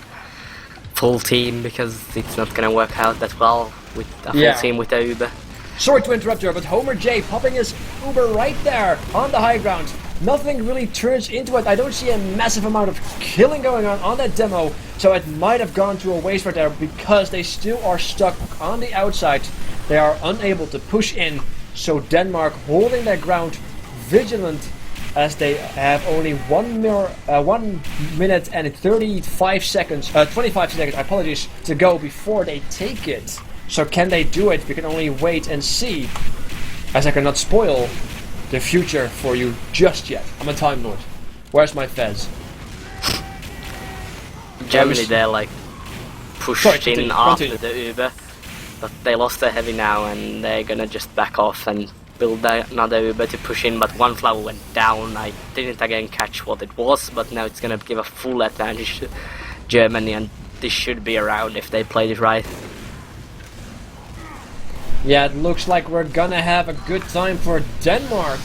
full team because it's not gonna work out that well with a full team with the Uber. Sorry to interrupt you, but Homer J popping his Uber right there on the high ground. Nothing really turns into it. I don't see a massive amount of killing going on that demo, so it might have gone to a waste right there because they still are stuck on the outside. They are unable to push in, so Denmark holding their ground, vigilant, as they have only 1 minute and 25 seconds, apologies, to go before they take it. So can they do it? We can only wait and see, as I cannot spoil the future for you just yet. I'm a Time Lord. Where's my fez? Germany, they're like pushed in after the Uber, but they lost their heavy now and they're gonna just back off and build another Uber to push in, but one flower went down. I didn't again catch what it was, but now it's gonna give a full advantage to Germany, and this should be around if they played it right. Yeah, it looks like we're gonna have a good time for Denmark.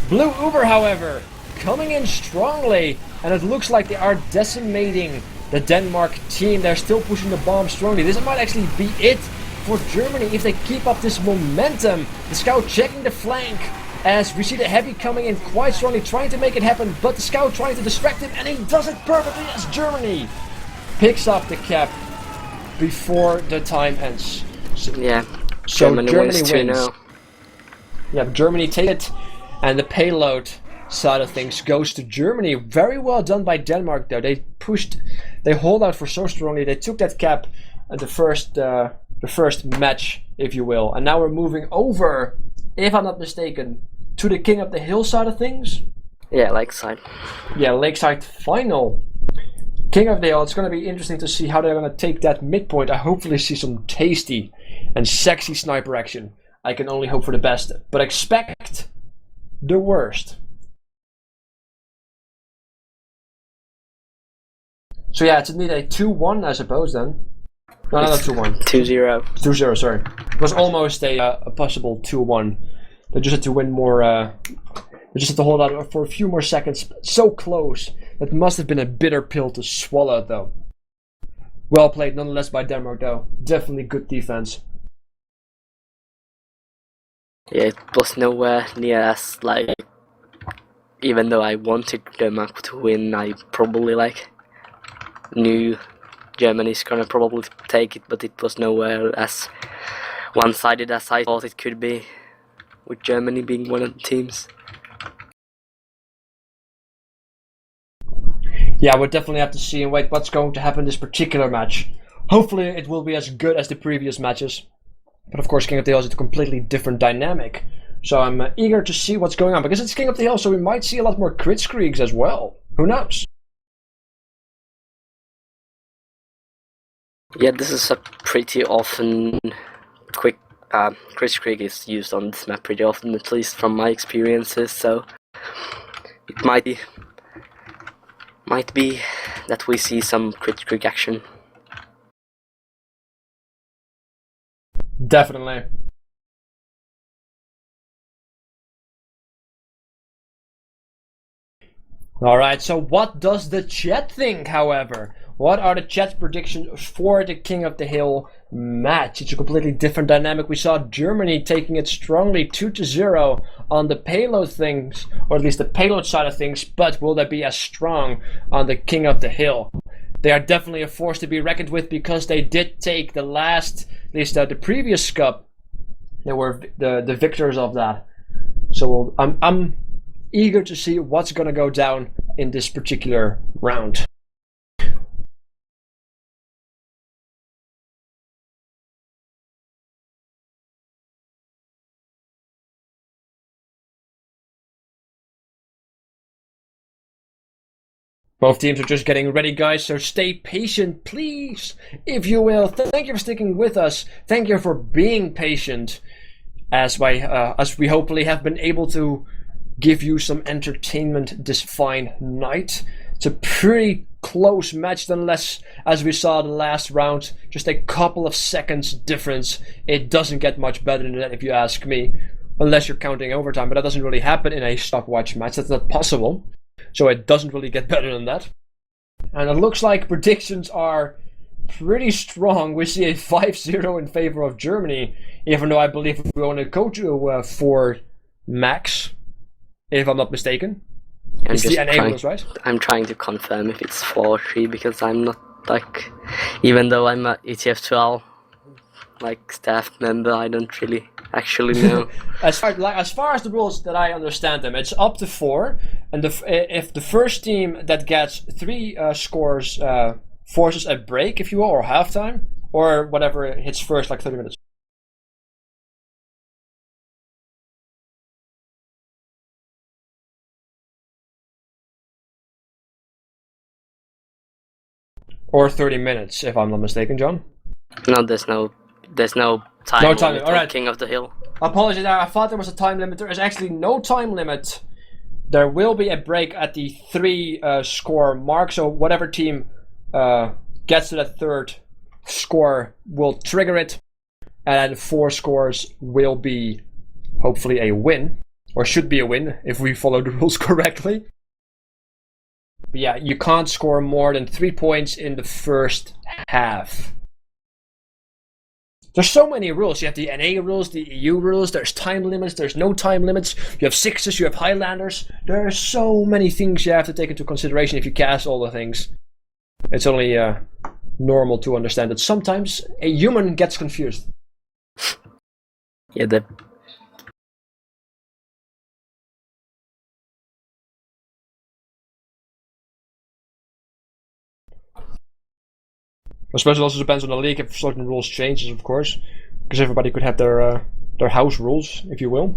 Blue Uber, however, coming in strongly, and it looks like they are decimating the Denmark team. They're still pushing the bomb strongly. This might actually be it for Germany if they keep up this momentum. The scout checking the flank as we see the heavy coming in quite strongly, trying to make it happen, but the scout trying to distract him, and he does it perfectly as Germany picks up the cap before the time ends. So Germany wins. Yeah, Germany take it, and the payload side of things goes to Germany. Very well done by Denmark though. They hold out for so strongly. They took that cap at the first match, if you will. And now we're moving over, if I'm not mistaken, to the King of the Hill side of things. Yeah, Lakeside. Yeah, Lakeside final. King of the Hill, it's going to be interesting to see how they're going to take that midpoint. I hopefully see some tasty and sexy sniper action. I can only hope for the best, but expect the worst. So yeah, it's indeed a 2-1, I suppose, then. No, not 2-1. 2-0. 2-0, sorry. It was almost a possible 2-1. They just had to win more, they just had to hold out for a few more seconds. So close. That must have been a bitter pill to swallow, though. Well played, nonetheless, by Denmark, though. Definitely good defense. Yeah, it was nowhere near as, like, even though I wanted Denmark to win, I probably, like, knew Germany's gonna probably take it, but it was nowhere as one-sided as I thought it could be, with Germany being one of the teams. Yeah, we'll definitely have to see and wait what's going to happen in this particular match. Hopefully it will be as good as the previous matches. But of course King of the Hill is a completely different dynamic. So I'm eager to see what's going on, because it's King of the Hill, so we might see a lot more crit streaks as well. Who knows? Yeah, this is a pretty often quick crit streak is used on this map pretty often, at least from my experiences, so it might be that we see some crit streak action. Definitely. Alright, so what does the chat think, however? What are the chat's predictions for the King of the Hill match? It's a completely different dynamic. We saw Germany taking it strongly 2-0 on the payload things, or at least the payload side of things, but will they be as strong on the King of the Hill? They are definitely a force to be reckoned with, because they did take the last, at least the previous cup. They were the victors of that. So I'm eager to see what's going to go down in this particular round. Both teams are just getting ready, guys, so stay patient, please, if you will. Thank you for sticking with us. Thank you for being patient, as we hopefully have been able to give you some entertainment this fine night. It's a pretty close match, unless, as we saw the last round, just a couple of seconds difference. It doesn't get much better than that if you ask me, unless you're counting overtime, but that doesn't really happen in a stopwatch match. That's not possible, so it doesn't really get better than that. And it looks like predictions are pretty strong. We see a 5-0 in favor of Germany, even though I believe we want to go to 4 max, if I'm not mistaken. It's the NA rules, right? I'm trying to confirm if it's 4-3 because I'm not like, even though I'm a ETF2L like staff member, I don't really actually know. As far as the rules that I understand them, it's up to 4, and if the first team that gets 3 scores forces a break, if you will, or halftime, or whatever hits first, like 30 minutes. Or 30 minutes, if I'm not mistaken, John. No, there's no time. No time. Limit. All right. King of the Hill. Apologies, I thought there was a time limit. There is actually no time limit. There will be a break at the 3 score mark. So whatever team gets to that 3rd score will trigger it, and 4 scores will be hopefully a win, or should be a win if we follow the rules correctly. But yeah, you can't score more than 3 points in the first half. There's so many rules. You have the NA rules, the EU rules, there's time limits, there's no time limits, you have sixes, you have Highlanders. There are so many things you have to take into consideration if you cast all the things. It's only normal to understand that sometimes a human gets confused. Yeah, I suppose it also depends on the league if certain rules changes, of course, because everybody could have their house rules, if you will.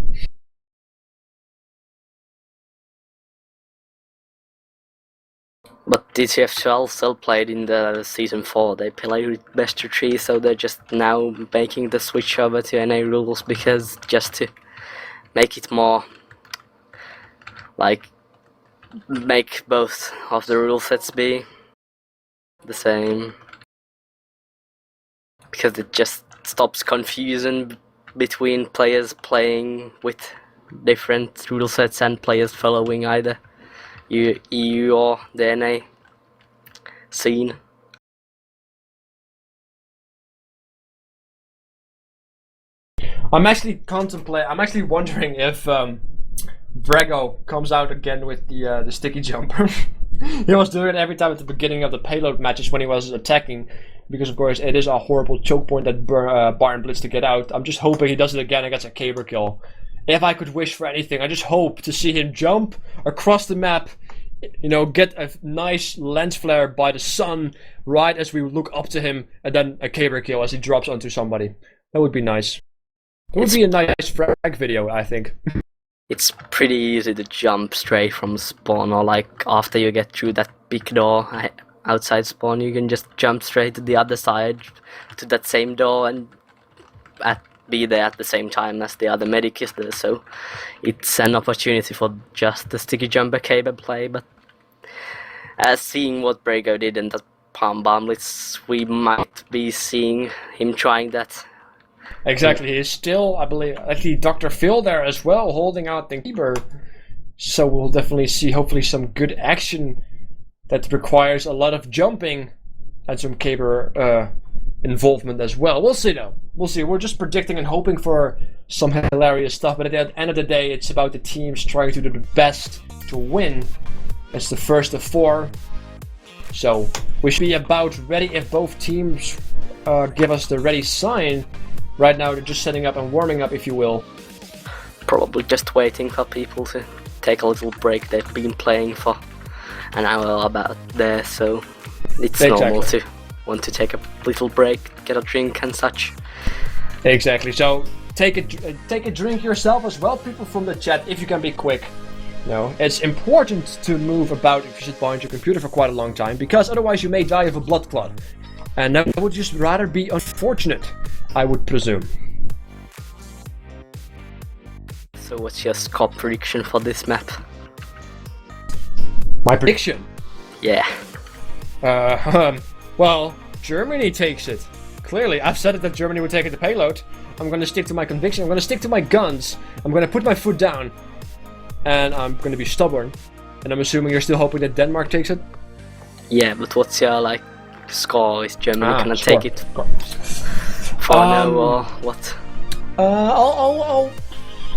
But DTF12 still played in the season 4. They played with best of 3, so they're just now making the switch over to NA rules because just to make it more like make both of the rule sets be the same. Because it just stops confusion between players playing with different rule sets and players following either EU or the NA scene. I'm actually wondering if Brago comes out again with the sticky jumper. He was doing it every time at the beginning of the payload matches when he was attacking, because of course it is a horrible choke point that Bayern Blitz to get out. I'm just hoping he does it again against a caber kill. If I could wish for anything, I just hope to see him jump across the map, you know, get a nice lens flare by the sun right as we look up to him, and then a caber kill as he drops onto somebody. That would be nice. It would be a nice frag video, I think. It's pretty easy to jump straight from spawn, or like after you get through that big door outside spawn, you can just jump straight to the other side to that same door and be there at the same time as the other medic is there. So it's an opportunity for just the sticky jumper cable play. But as seeing what Brago did in the Palm Bomblets, we might be seeing him trying that. Exactly, he is still, I believe, actually Dr. Phil there as well, holding out the keeper. So we'll definitely see, hopefully, some good action that requires a lot of jumping and some caber involvement as well. We'll see, though. We'll see. We're just predicting and hoping for some hilarious stuff, but at the end of the day, it's about the teams trying to do the best to win. It's the first of 4. So we should be about ready if both teams give us the ready sign. Right now, they're just setting up and warming up, if you will. Probably just waiting for people to take a little break. They've been playing for an hour about there, so it's normal to want to take a little break, get a drink and such. Exactly. So take a drink yourself as well, people from the chat, if you can be quick. No, it's important to move about if you sit behind your computer for quite a long time, because otherwise you may die of a blood clot. And that would just rather be unfortunate, I would presume. So what's your score prediction for this map? My prediction? Yeah. Well, Germany takes it. Clearly, I've said it that Germany would take it the payload. I'm gonna stick to my conviction, I'm gonna stick to my guns, I'm gonna put my foot down, and I'm gonna be stubborn. And I'm assuming you're still hoping that Denmark takes it? Yeah, but what's your like score? Is Germany gonna score. take it 4-0 or what? I'll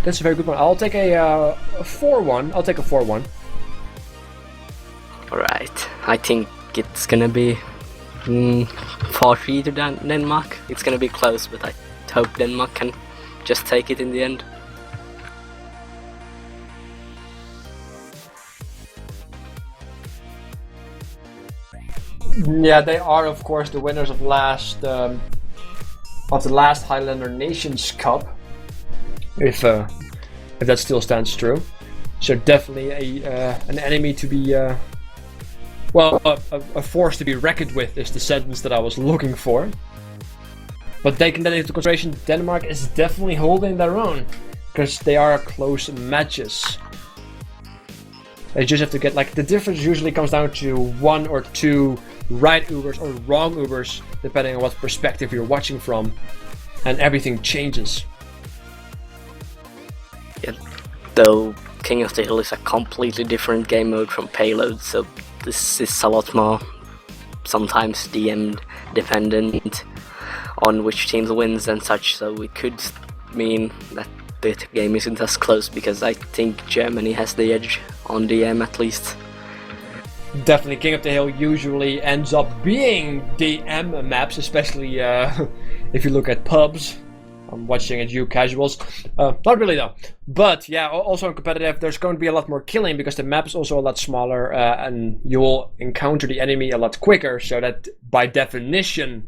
that's a very good one. I'll take a 4-1. I'll take a 4-1. Alright, I think it's gonna be 4-3 to Denmark. It's gonna be close, but I hope Denmark can just take it in the end. Yeah, they are of course the winners of the last Highlander Nations Cup, if that still stands true. So definitely an enemy to be well, a force to be reckoned with is the sentence that I was looking for. But taking that into consideration, Denmark is definitely holding their own, because they are close matches. They just have to get, like, the difference usually comes down to 1 or 2 right Ubers or wrong Ubers, depending on what perspective you're watching from, and everything changes. Yeah, though King of the Hill is a completely different game mode from Payload, so this is a lot more sometimes DM dependent on which team wins and such, so it could mean that the game isn't as close, because I think Germany has the edge on DM at least. Definitely, King of the Hill usually ends up being DM maps, especially if you look at pubs. I'm watching at you casuals. Not really though. But yeah, also in competitive, there's going to be a lot more killing because the map is also a lot smaller and you will encounter the enemy a lot quicker. So that by definition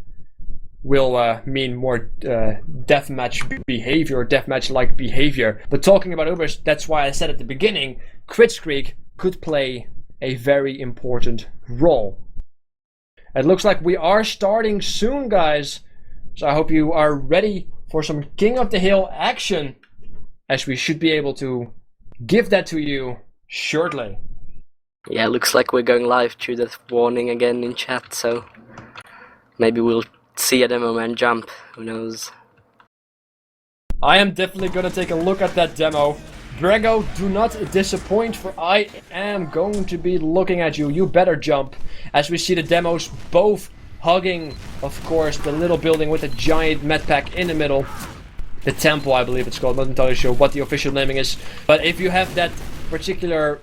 will mean more deathmatch behavior, deathmatch-like behavior. But talking about Ubers, that's why I said at the beginning, Kritzkrieg could play a very important role. It looks like we are starting soon, guys. So I hope you are ready for some King of the Hill action, as we should be able to give that to you shortly. Yeah, looks like we're going live through that warning again in chat, so maybe we'll see a demo man jump, who knows. I am definitely gonna take a look at that demo. Brego, do not disappoint, for I am going to be looking at you. You better jump, as we see the demos both hugging, of course, the little building with a giant med pack in the middle. The temple, I believe it's called. Not entirely sure what the official naming is. But if you have that particular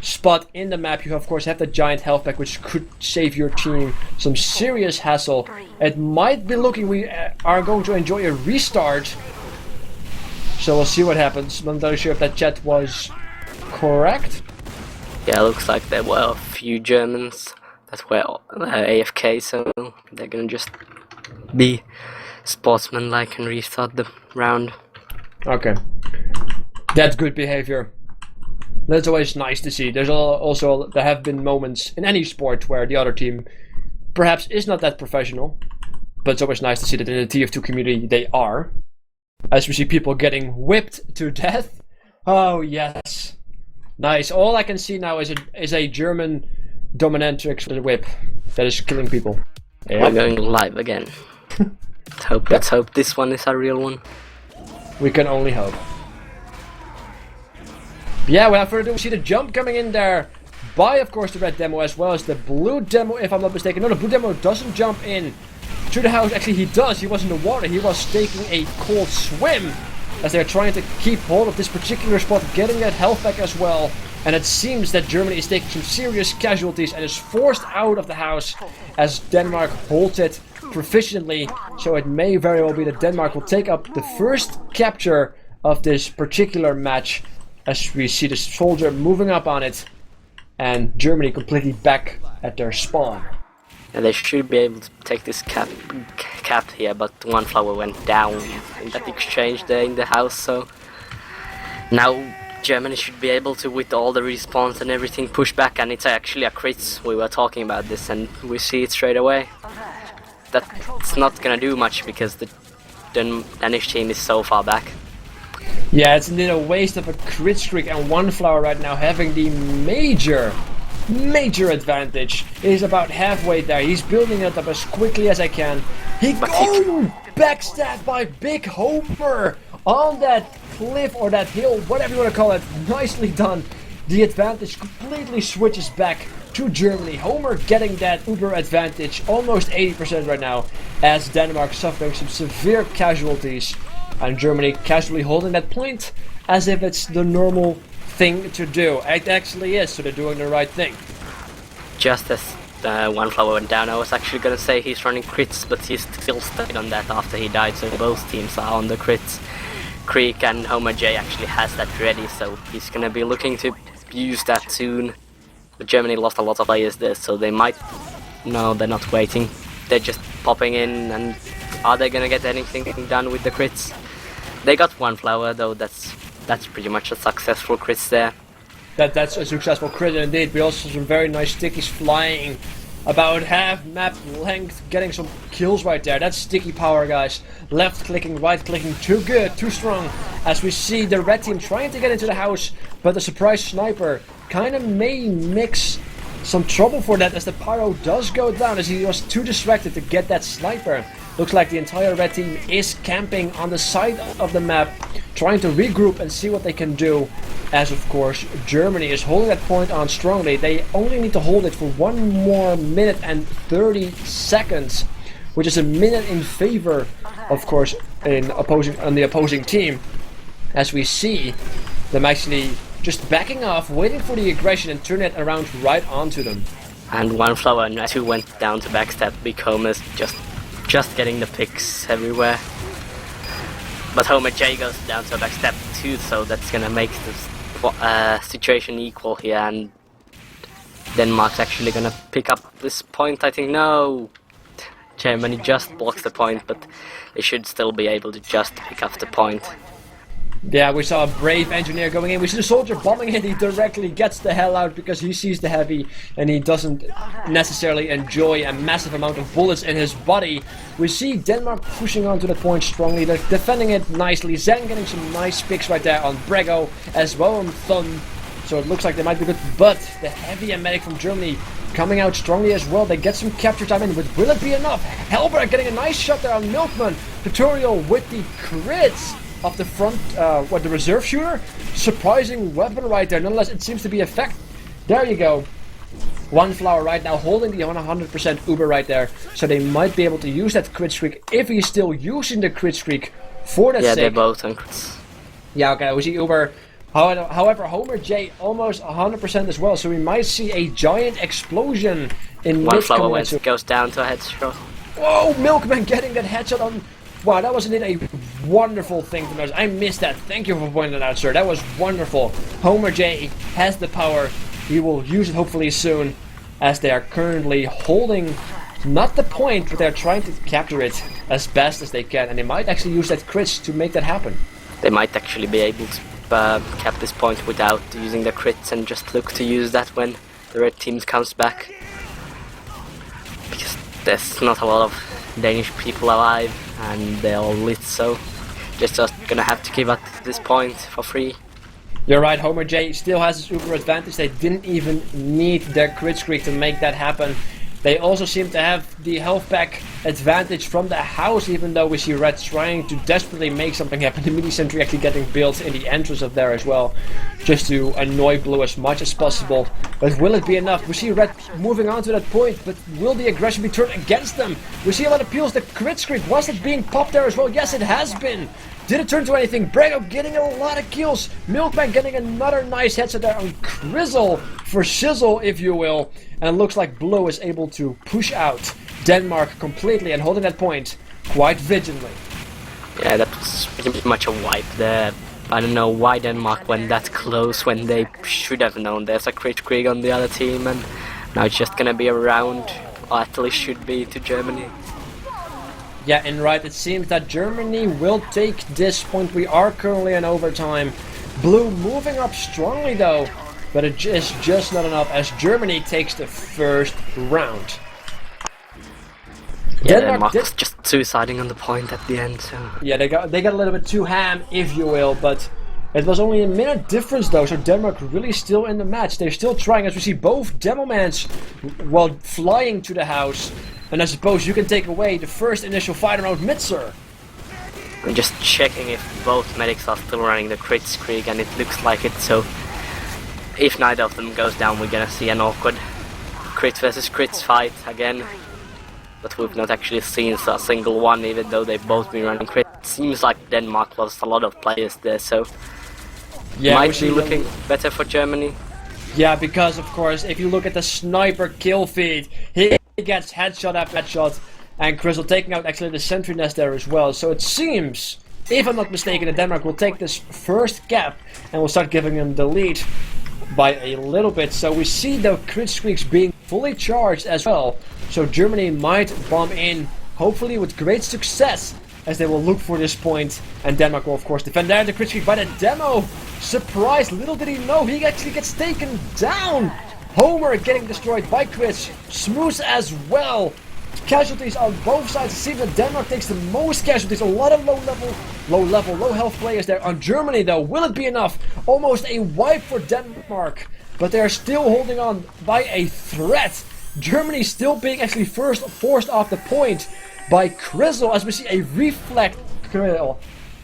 spot in the map, you of course have the giant health pack, which could save your team some serious hassle. It might be looking we are going to enjoy a restart. So we'll see what happens. Not entirely sure if that chat was correct. Yeah, looks like there were a few Germans that were AFK, so they're gonna just be sportsmanlike and restart the round. Okay, that's good behavior. That's always nice to see. There's also there have been moments in any sport where the other team perhaps is not that professional, but it's always nice to see that in the TF2 community they are. As we see people getting whipped to death. Oh yes, nice. All I can see now is a German dominatrix with a whip that is killing people. Yep. We're going live again. Let's hope this one is a real one. We can only hope. Yeah, without further ado, we see the jump coming in there by, of course, the red demo as well as the blue demo, if I'm not mistaken. No, the blue demo doesn't jump in through the house. Actually, he does. He was in the water. He was taking a cold swim as they're trying to keep hold of this particular spot, getting that health back as well. And it seems that Germany is taking some serious casualties and is forced out of the house as Denmark holds it proficiently. So it may very well be that Denmark will take up the first capture of this particular match, as we see the soldier moving up on it and Germany completely back at their spawn. And they should be able to take this cap here, but one flower went down in that exchange there in the house, so now Germany should be able to, with all the respawns and everything, push back, and it's actually a crit. We were talking about this and we see it straight away. That's not gonna do much because the Danish team is so far back. Yeah, it's indeed a waste of a crit streak, and One Flower right now having the major advantage. He's about halfway there. He's building it up as quickly as I can. Backstab by Big Homer on that cliff or that hill, whatever you want to call it. Nicely done. The advantage completely switches back to Germany. Homer getting that uber advantage, almost 80% right now, as Denmark suffering some severe casualties. And Germany casually holding that point as if it's the normal thing to do. It actually is, so they're doing the right thing. Just as One Flower went down, I was actually gonna say he's running crits, but he's still stayed on that after he died, so both teams are on the crits. Creek and Homer J actually has that ready, so he's gonna be looking to use that soon. But Germany lost a lot of players there, so they might... No, they're not waiting. They're just popping in, and are they gonna get anything done with the crits? They got One Flower, though. That's pretty much a successful crits there. That's a successful crit indeed. We also saw some very nice stickies flying about half map length, getting some kills right there. That's sticky power, guys. Left clicking, right clicking, too good, too strong. As we see the red team trying to get into the house, but the surprise sniper kind of may mix some trouble for that, as the pyro does go down, as he was too distracted to get that sniper. Looks like the entire red team is camping on the side of the map, trying to regroup and see what they can do. As of course, Germany is holding that point on strongly. They only need to hold it for 1 more minute and 30 seconds, which is a minute in favor, of course, on the opposing team. As we see them actually just backing off, waiting for the aggression and turn it around right onto them. And One Flower and two went down to backstab. Big Homer's just getting the picks everywhere. But Homer J goes down to a backstab too, so that's gonna make the situation equal here, and Denmark's actually gonna pick up this point, I think. No! Germany just blocks the point, but they should still be able to just pick up the point. Yeah, we saw a brave engineer going in. We see the soldier bombing it. He directly gets the hell out because he sees the heavy and he doesn't necessarily enjoy a massive amount of bullets in his body. We see Denmark pushing onto the point strongly. They're defending it nicely. Zen getting some nice picks right there on Brego as well on Thun. So it looks like they might be good. But the heavy and medic from Germany coming out strongly as well. They get some capture time in, but will it be enough? Helberg getting a nice shot there on Milkman. Tutorial with the crits off the front, the reserve shooter. Surprising weapon right there. Nonetheless, it seems to be effective. There you go. One Flower right now holding the 100% Uber right there. So they might be able to use that crit streak if he's still using the crit streak for that sake. Yeah, they're both on crits. Yeah, okay, we see Uber. However, Homer J almost 100% as well. So we might see a giant explosion in One Flower goes down to a headshot. Whoa, Milkman getting that headshot on... Wow, that was indeed a wonderful thing to notice. I missed that. Thank you for pointing that out, sir. That was wonderful. Homer J has the power. He will use it hopefully soon, as they are currently holding not the point, but they're trying to capture it as best as they can, and they might actually use that crits to make that happen. They might actually be able to cap this point without using the crits and just look to use that when the red team comes back. Because there's not a lot of Danish people alive, and they're all lit, so just gonna have to give up this point for free. You're right, Homer J still has his uber advantage. They didn't even need their crit streak to make that happen. They also seem to have the health pack advantage from the house, even though we see Red trying to desperately make something happen. The mini sentry actually getting built in the entrance of there as well, just to annoy Blue as much as possible. But will it be enough? We see Red moving on to that point, but will the aggression be turned against them? We see a lot of peels. The crit streak, was it being popped there as well? Yes, it has been. Did it turn to anything? Brego getting a lot of kills. Milkman getting another nice headshot there on Krizzle for shizzle, if you will. And it looks like Blue is able to push out Denmark completely and holding that point quite vigilantly. Yeah, that was pretty much a wipe there. I don't know why Denmark went that close when they should have known there's a crit Krieg on the other team, and now it's just gonna be a round, or at least should be, to Germany. Yeah, and right, it seems that Germany will take this point. We are currently in overtime. Blue moving up strongly though, but it is just not enough as Germany takes the first round. Yeah, Denmark's just suiciding on the point at the end. So. Yeah, they got a little bit too ham, if you will, but It was only a minute difference though, so Denmark really still in the match. They're still trying, as we see both Demomans while flying to the house. And I suppose you can take away the first initial fight around Mitzer. I'm just checking if both medics are still running the crit streak, and it looks like it, so if neither of them goes down, we're gonna see an awkward crit versus crits fight again. But we've not actually seen a single one, even though they've both been running crit. It seems like Denmark lost a lot of players there, so yeah, might be looking better for Germany. Yeah, because of course, if you look at the sniper kill feed, he gets headshot after headshot, and Crystal taking out actually the sentry nest there as well. So it seems, if I'm not mistaken, that Denmark will take this first gap and will start giving them the lead by a little bit. So we see the crit streaks being fully charged as well. So Germany might bomb in, hopefully with great success, as they will look for this point, and Denmark will of course defend there. The crit streak by the demo. Surprise! Little did he know he actually gets taken down. Homer getting destroyed by crits. Smooth as well. Casualties on both sides. It seems that Denmark takes the most casualties. A lot of low health players there on Germany though. Will it be enough? Almost a wipe for Denmark, but they are still holding on by a threat. Germany still being actually forced off the point by Crizzle, as we see a reflect kill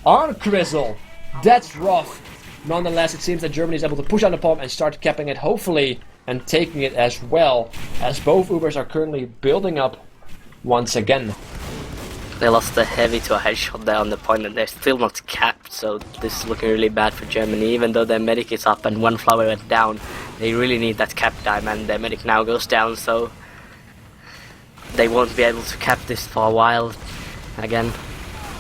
on Crizzle. That's rough. Nonetheless, it seems that Germany is able to push on the bomb and start capping it, hopefully, and taking it as well, as both Ubers are currently building up once again. They lost the heavy to a headshot there on the point, and they're still not capped, so this is looking really bad for Germany. Even though their medic is up and one flower went down, they really need that cap time, and their medic now goes down, so they won't be able to cap this for a while again.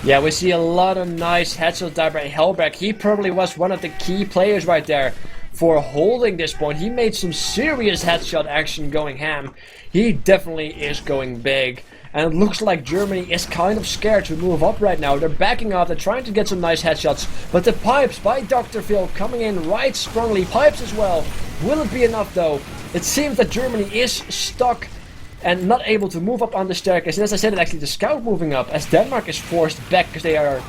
Yeah, we see a lot of nice headshots there by Hellberg. He probably was one of the key players right there for holding this point. He made some serious headshot action going ham. He definitely is going big. And it looks like Germany is kind of scared to move up right now. They're backing off, they're trying to get some nice headshots. But the pipes by Dr. Phil coming in right strongly. Pipes as well. Will it be enough though? It seems that Germany is stuck and not able to move up on the staircase. And as I said, actually the scout moving up as Denmark is forced back because they are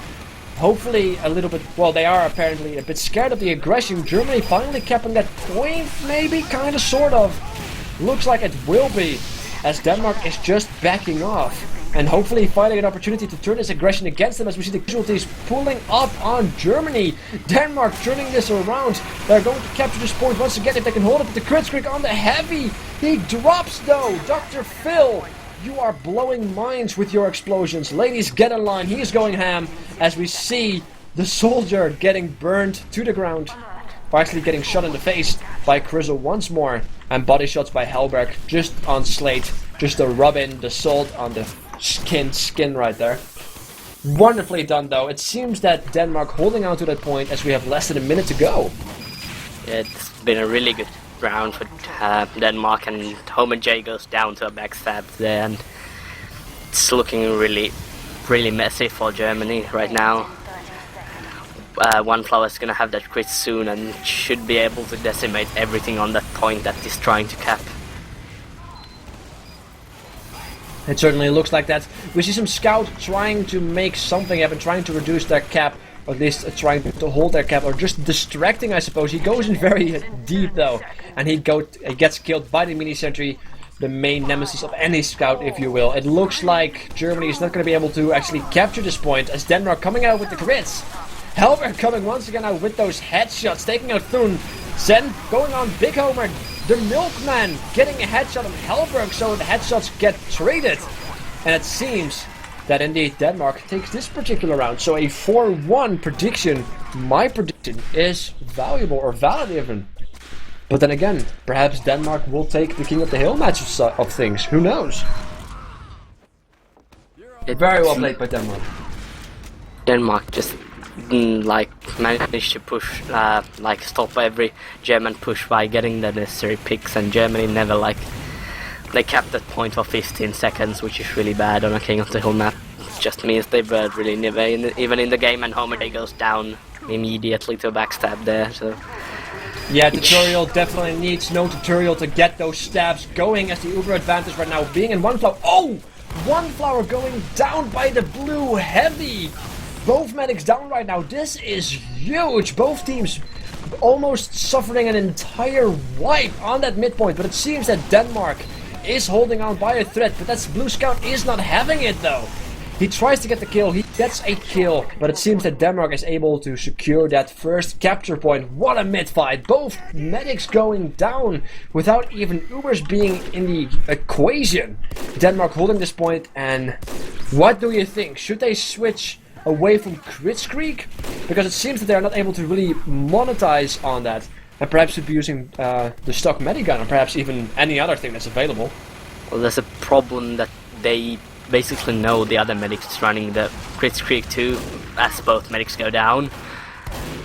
hopefully a little bit, well, they are apparently a bit scared of the aggression. Germany finally capping that point, maybe, kind of, sort of. Looks like it will be, as Denmark is just backing off and hopefully finding an opportunity to turn this aggression against them, as we see the casualties pulling up on Germany. Denmark turning this around. They're going to capture this point once again if they can hold it, but the crit streak on the heavy. He drops though. Dr. Phil, you are blowing minds with your explosions. Ladies, get in line. He is going ham, as we see the soldier getting burned to the ground. Or actually getting shot in the face by Crizzle once more. And body shots by Hellberg just on Slate. Just to rub in the salt on the skin right there. Wonderfully done though. It seems that Denmark holding on to that point as we have less than a minute to go. It's been a really good round for Denmark, and Homer J goes down to a backstab there, and it's looking really messy for Germany right now. One flower is going to have that crit soon and should be able to decimate everything on that point that he's trying to cap. It certainly looks like that. We see some scout trying to make something happen, trying to reduce their cap, or at least trying to hold their cap, or just distracting, I suppose. He goes in very deep though, and he gets killed by the mini sentry, the main nemesis of any scout, if you will. It looks like Germany is not going to be able to actually capture this point, as Denmark coming out with the crits. Helver coming once again out with those headshots, taking out Thun. Zen going on Big Homer. The Milkman getting a headshot on Helberg, so the headshots get traded. And it seems that indeed Denmark takes this particular round. So a 4-1 prediction. My prediction is valuable, or valid even. But then again, perhaps Denmark will take the King of the Hill match of things. Who knows? Very well played by Denmark. Denmark just managed to push, stop every German push by getting the necessary picks, and Germany never they capped that point for 15 seconds, which is really bad on a King of the Hill map. It just means they were really never even in the game, and Homer Day goes down immediately to a backstab there. So yeah, tutorial definitely needs no tutorial to get those stabs going, as the Uber advantage right now being in one flower. Oh! One flower going down by the blue heavy. both medics down right now. This is huge. Both teams almost suffering an entire wipe on that midpoint, but it seems that Denmark is holding on by a thread, but that's Blue Scout is not having it though. He tries to get the kill, he gets a kill, but it seems that Denmark is able to secure that first capture point. What a mid-fight, both medics going down without even Ubers being in the equation. Denmark holding this point, and what do you think? Should they switch away from Kritzkrieg? Because it seems that they are not able to really monetize on that, and perhaps should be using the stock medigun, or perhaps even any other thing that's available. Well, there's a problem that they basically know the other medics running the Kritzkrieg too, as both medics go down.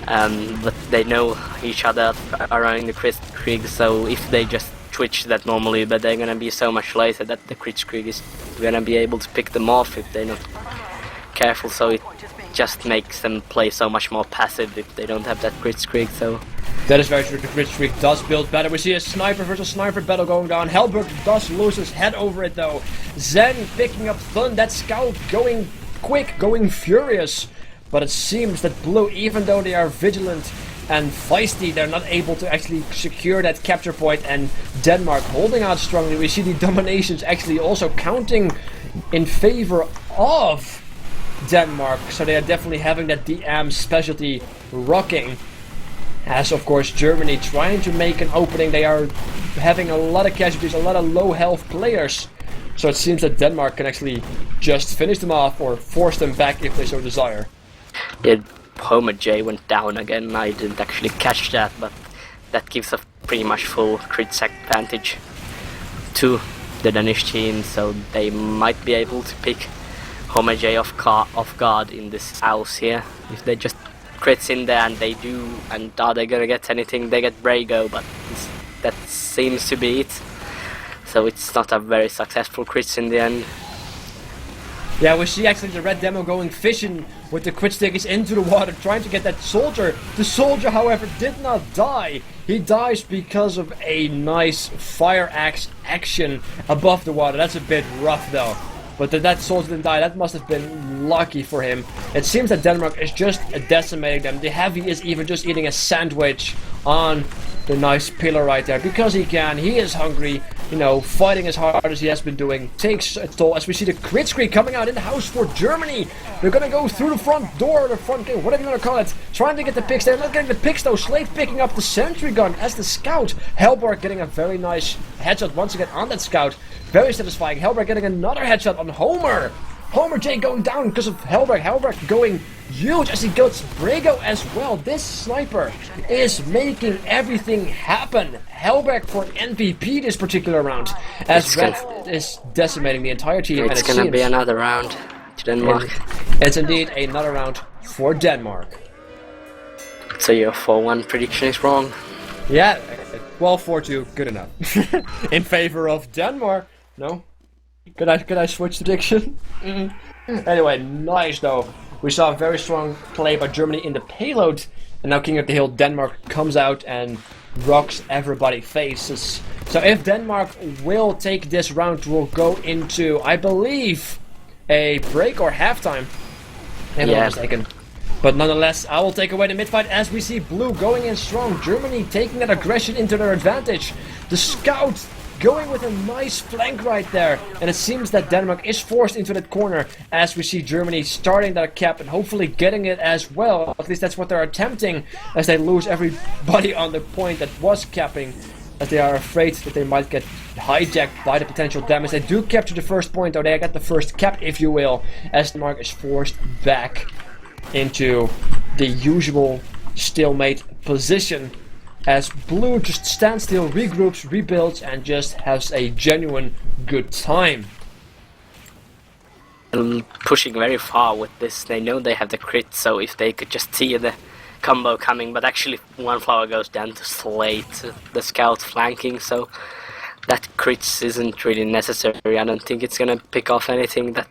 But they know each other are running the Kritzkrieg, so if they just switch that normally, but they're gonna be so much later that the Kritzkrieg is gonna be able to pick them off if they're not careful, so it just makes them play so much more passive if they don't have that Kritzkrieg, so... That is very true, the Kritzkrieg does build better. We see a sniper versus sniper battle going down. Hellberg does lose his head over it though. Zen picking up Thun, that scout going quick, going furious. But it seems that Blue, even though they are vigilant and feisty, they're not able to actually secure that capture point, and Denmark holding out strongly. We see the dominations actually also counting in favor of Denmark, so they are definitely having that DM specialty rocking. As of course Germany trying to make an opening, they are having a lot of casualties, a lot of low health players. So it seems that Denmark can actually just finish them off or force them back if they so desire. Yeah, Homer J went down again. I didn't actually catch that, but that gives a pretty much full crit advantage to the Danish team, so they might be able to pick Homer J off guard in this house here. If they just crits in there, and they do, and are they gonna get anything? They get Brago, but that seems to be it. So it's not a very successful crits in the end. Yeah, we see actually the red demo going fishing with the crit stickers into the water, trying to get that soldier. The soldier, however, did not die. He dies because of a nice fire axe action above the water. That's a bit rough though. But that soldier didn't die. That must have been lucky for him. It seems that Denmark is just decimating them. The heavy is even just eating a sandwich on the nice pillar right there, because he can. He is hungry, you know, fighting as hard as he has been doing. Takes a toll as we see the Kritzkrieg coming out in the house for Germany. They're gonna go through the front door, the front gate, whatever you wanna call it, trying to get the picks. They're not getting the picks though. Slade picking up the sentry gun as the scout. Hellberg getting a very nice headshot once again on that scout. Very satisfying. Hellberg getting another headshot on Homer. Homer J going down because of Hellberg. Hellberg going huge as he gets Brago as well. This sniper is making everything happen. Hellberg for MVP this particular round, as Red is decimating the entire team. It's gonna be another round to Denmark. It's indeed another round for Denmark. So your 4-1 prediction is wrong. Yeah, well, 4-2, good enough. In favor of Denmark. No? Could I switch the diction? Anyway, nice though. We saw a very strong play by Germany in the payload, and now King of the Hill Denmark comes out and rocks everybody faces. So if Denmark will take this round, we'll go into, I believe, a break or halftime. If I'm not mistaken. But nonetheless, I will take away the mid-fight as we see Blue going in strong. Germany taking that aggression into their advantage. The scout going with a nice flank right there, and it seems that Denmark is forced into that corner as we see Germany starting that cap and hopefully getting it as well. At least that's what they're attempting, as they lose everybody on the point that was capping, as they are afraid that they might get hijacked by the potential damage. They do capture the first point, or they get the first cap, if you will, as Denmark is forced back into the usual stalemate position, as Blue just stands still, regroups, rebuilds, and just has a genuine good time. Pushing very far with this. They know they have the crit, so if they could just see the combo coming, but actually one flower goes down to Slate, the scout flanking, so that crit isn't really necessary. I don't think it's gonna pick off anything, that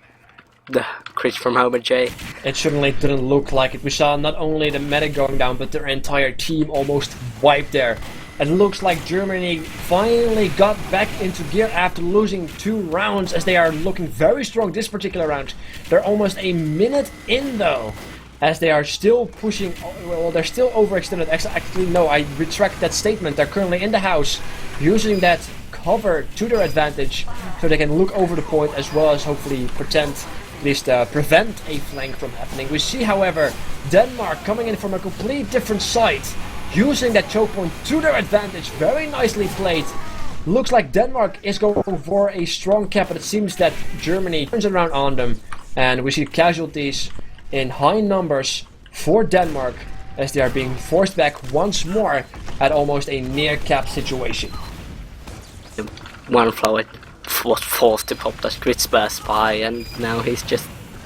the crit from Homer J. It certainly didn't look like it. We saw not only the medic going down, but their entire team almost wiped there. It looks like Germany finally got back into gear after losing 2 rounds, as they are looking very strong this particular round. They're almost a minute in though. as they are still pushing. Well, they're still overextended. Actually, no, I retract that statement. They're currently in the house, using that cover to their advantage, so they can look over the point as well as hopefully prevent a flank from happening. We see, however, Denmark coming in from a complete different side, using that choke point to their advantage. Very nicely played. Looks like Denmark is going for a strong cap, but it seems that Germany turns around on them, and we see casualties in high numbers for Denmark as they are being forced back once more at almost a near cap situation. One flower was forced to pop that crit spy, and now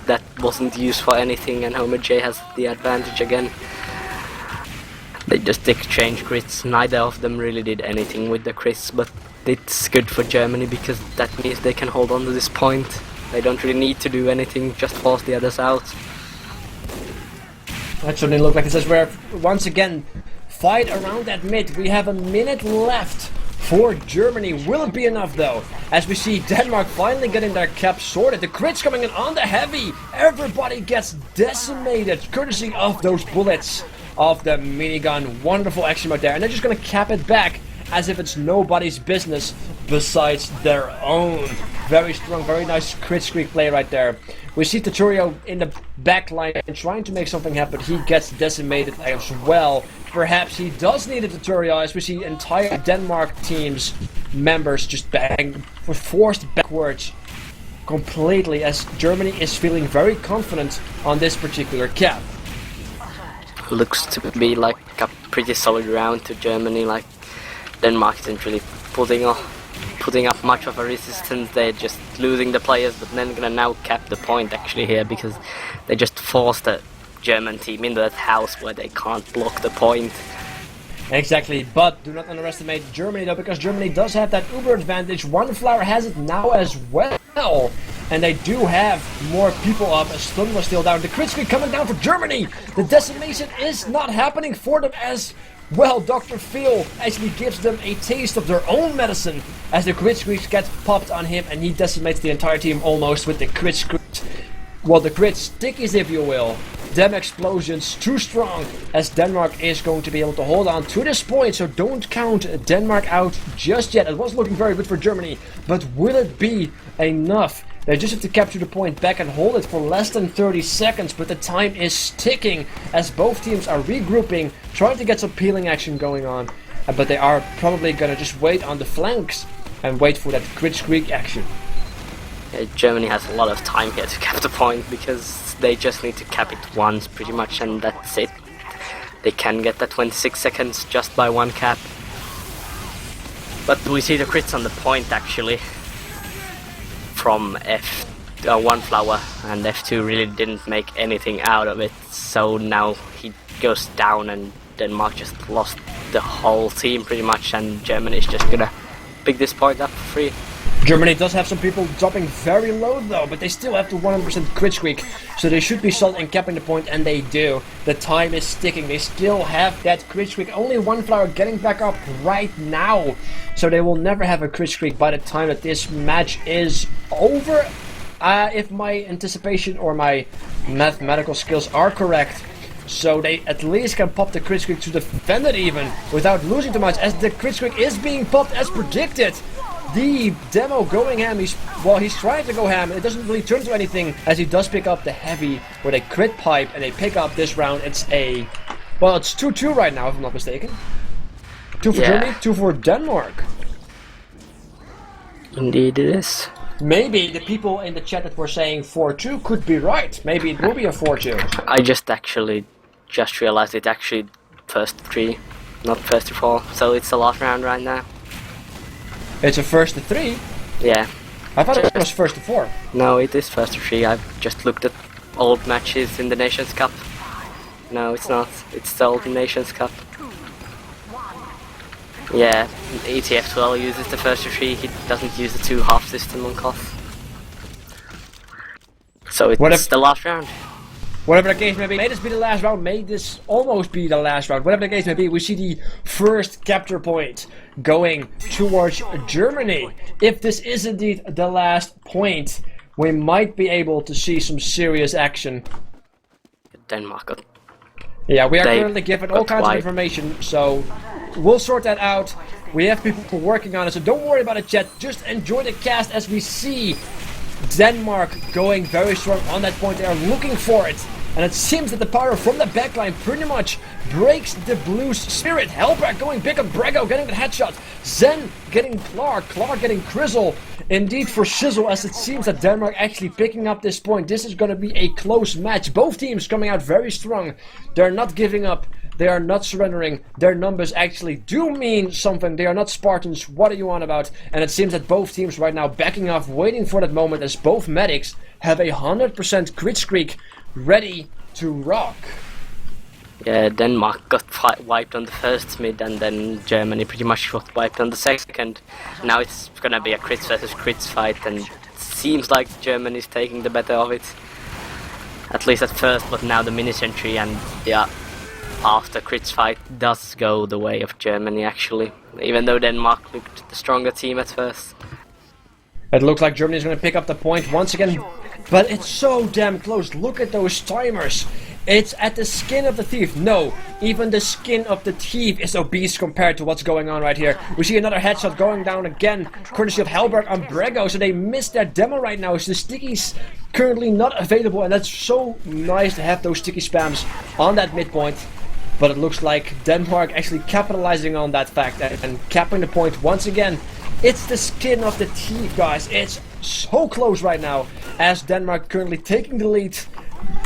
that wasn't used for anything, and Homer J has the advantage again. They just exchange crits. Neither of them really did anything with the crits, but it's good for Germany because that means they can hold on to this point. They don't really need to do anything, just force the others out. That certainly looked like this is where, once again, fight around that mid. We have a minute left for Germany. Will it be enough though? As we see Denmark finally getting their cap sorted. The crits coming in on the heavy. Everybody gets decimated courtesy of those bullets of the minigun. Wonderful action out there. And they're just going to cap it back as if it's nobody's business besides their own. Very strong, very nice crit streak play right there. We see Tutorio in the back line trying to make something happen. He gets decimated as well. Perhaps he does need a tutorial, as we see entire Denmark team's members just forced backwards completely, as Germany is feeling very confident on this particular cap. Looks to be like a pretty solid round to Germany. Like, Denmark isn't really putting up much of a resistance. They're just losing the players, but then gonna now cap the point actually here, because they just forced the German team into that house where they can't block the point. Exactly, but do not underestimate Germany though, because Germany does have that uber advantage. One flower has it now as well, and they do have more people up as Stun was still down. The crit streak coming down for Germany. The decimation is not happening for them as well. Dr. Phil actually gives them a taste of their own medicine as the crit streak gets popped on him, and he decimates the entire team almost with the crit streak. Well, the crit stickies, if you will. Them explosions too strong, as Denmark is going to be able to hold on to this point, so don't count Denmark out just yet. It was looking very good for Germany, but will it be enough? They just have to capture the point back and hold it for less than 30 seconds, but the time is ticking as both teams are regrouping, trying to get some peeling action going on, but they are probably gonna just wait on the flanks and wait for that crit streak action. Germany has a lot of time here to cap the point, because they just need to cap it once pretty much, and that's it. They can get that 26 seconds just by one cap. But we see the crits on the point actually from One Flower, and F2 really didn't make anything out of it, so now he goes down and Denmark just lost the whole team pretty much, and Germany is just gonna pick this point up for free. Germany does have some people dropping very low though, but they still have the 100% crit streak, so they should be solid in capping the point, and they do. The time is ticking. They still have that crit streak. Only One Flower getting back up right now, so they will never have a crit streak by the time that this match is over. If my anticipation or my mathematical skills are correct. So they at least can pop the crit streak to defend it even without losing too much, as the crit streak is being popped as predicted. The demo going ham, he's trying to go ham. It doesn't really turn to anything, as he does pick up the heavy with a crit pipe, and they pick up this round. It's 2-2 right now, if I'm not mistaken. 2 for Germany, 2 for Denmark. Indeed it is. Maybe the people in the chat that were saying 4-2 could be right. Maybe it will be a 4-2. I just realized it actually first to 3, not first to 4. So it's the last round right now. It's a first to 3? Yeah. I thought it was first to 4. No, it is first to 3. I've just looked at old matches in the Nations Cup. No, it's not. It's the old Nations Cup. Yeah, ETF2L uses the first to 3. He doesn't use the 2-half system on COF. So it's the last round. Whatever the case may be, may this be the last round, may this almost be the last round. Whatever the case may be, we see the first capture point going towards Germany. If this is indeed the last point, we might be able to see some serious action. Denmark got... Yeah, we are They currently given all got kinds of wiped. information, so we'll sort that out. We have people working on it, so don't worry about it, chat. Just enjoy the cast as we see Denmark going very strong on that point. They are looking for it. And it seems that the power from the backline pretty much breaks the Blues' spirit. Hellback going big on Brego, getting the headshot. Zen getting Clark getting Krizzle. Indeed for Shizzle, as it seems that Denmark actually picking up this point. This is going to be a close match. Both teams coming out very strong. They're not giving up. They are not surrendering. Their numbers actually do mean something. They are not Spartans. What are you on about? And it seems that both teams right now backing off, waiting for that moment, as both medics have a 100% crit streak ready to rock. Yeah, Denmark got wiped on the first mid, and then Germany pretty much got wiped on the second. Now it's gonna be a crits versus crits fight, and it seems like Germany's taking the better of it. At least at first, but now the mini-century and yeah, after crits fight does go the way of Germany actually. Even though Denmark looked the stronger team at first. It looks like Germany is going to pick up the point once again, but it's so damn close. Look at those timers. It's at the skin of the teeth. No, even the skin of the teeth is obese compared to what's going on right here. We see another headshot going down again, courtesy of Hellberg on Brego, so they missed their demo right now. So the stickies currently not available, and that's so nice to have those sticky spams on that midpoint. But it looks like Denmark actually capitalizing on that fact and capping the point once again. It's the skin of the teeth, guys. It's so close right now, as Denmark currently taking the lead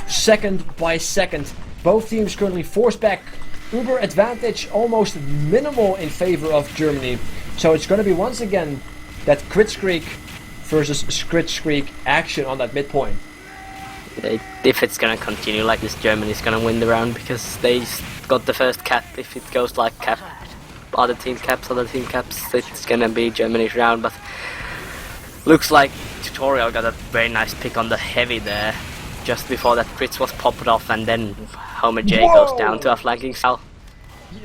second by second. Both teams currently forced back. Uber advantage almost minimal in favor of Germany. So it's going to be once again that crit streak versus crit streak action on that midpoint. If it's gonna continue like this, Germany's gonna win the round because they got the first cap. If it goes like cap, other team caps, it's gonna be Germany's round. But looks like Tutorial got a very nice pick on the heavy there, just before that crits was popped off, and then Homer J goes down to a flanking cell.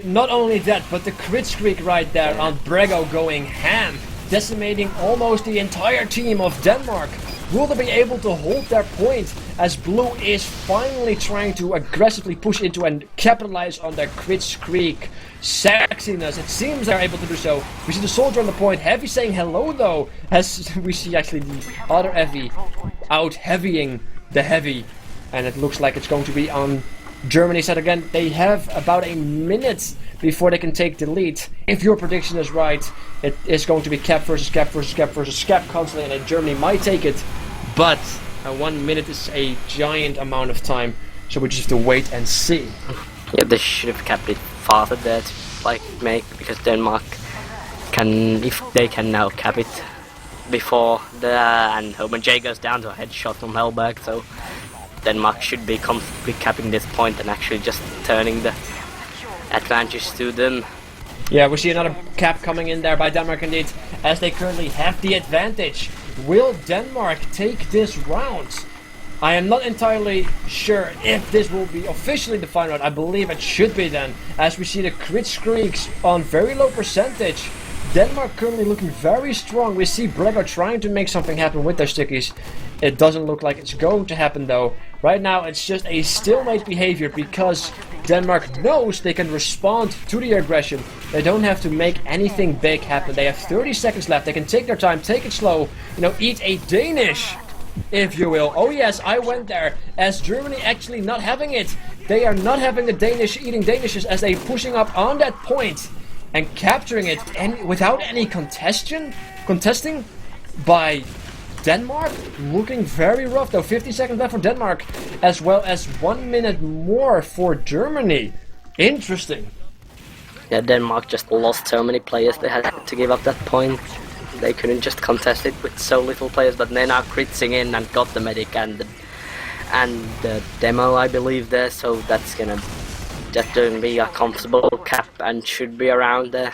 Not only that, but the crit streak right there on Brego going ham, decimating almost the entire team of Denmark. Will they be able to hold their point as Blue is finally trying to aggressively push into and capitalize on their crit streak sexiness? It seems they're able to do so. We see the soldier on the point, Heavy saying hello though, as we see actually the other Heavy out heavying the Heavy, and it looks like it's going to be on Germany's side again. They have about a minute before they can take the lead. If your prediction is right, it is going to be cap versus cap versus cap versus cap constantly, and then Germany might take it, but 1 minute is a giant amount of time, so we just have to wait and see. Yeah, they should have kept it farther there to like make, because Denmark can, if they can now cap it before the and Homer J goes down to a headshot from Hellberg, so Denmark should be comfortably capping this point and actually just turning the advantage to them. Yeah, we see another cap coming in there by Denmark indeed, as they currently have the advantage. Will Denmark take this round? I am not entirely sure if this will be officially the final round. I believe it should be then, as we see the crit streaks on very low percentage. Denmark currently looking very strong. We see Brego trying to make something happen with their stickies. It doesn't look like it's going to happen though. Right now it's just a stalemate behavior because Denmark knows they can respond to the aggression. They don't have to make anything big happen. They have 30 seconds left. They can take their time, take it slow, you know, eat a Danish, if you will. Oh yes, I went there, as Germany actually not having it. They are not having the Danish eating Danishes, as they pushing up on that point and capturing it without any contesting by Denmark. Looking very rough though. 50 seconds left for Denmark, as well as 1 minute more for Germany. Interesting. Yeah, Denmark just lost so many players, they had to give up that point. They couldn't just contest it with so little players, but they're now critsing in and got the medic and the demo, I believe, there, so that's gonna be a comfortable cap and should be around there.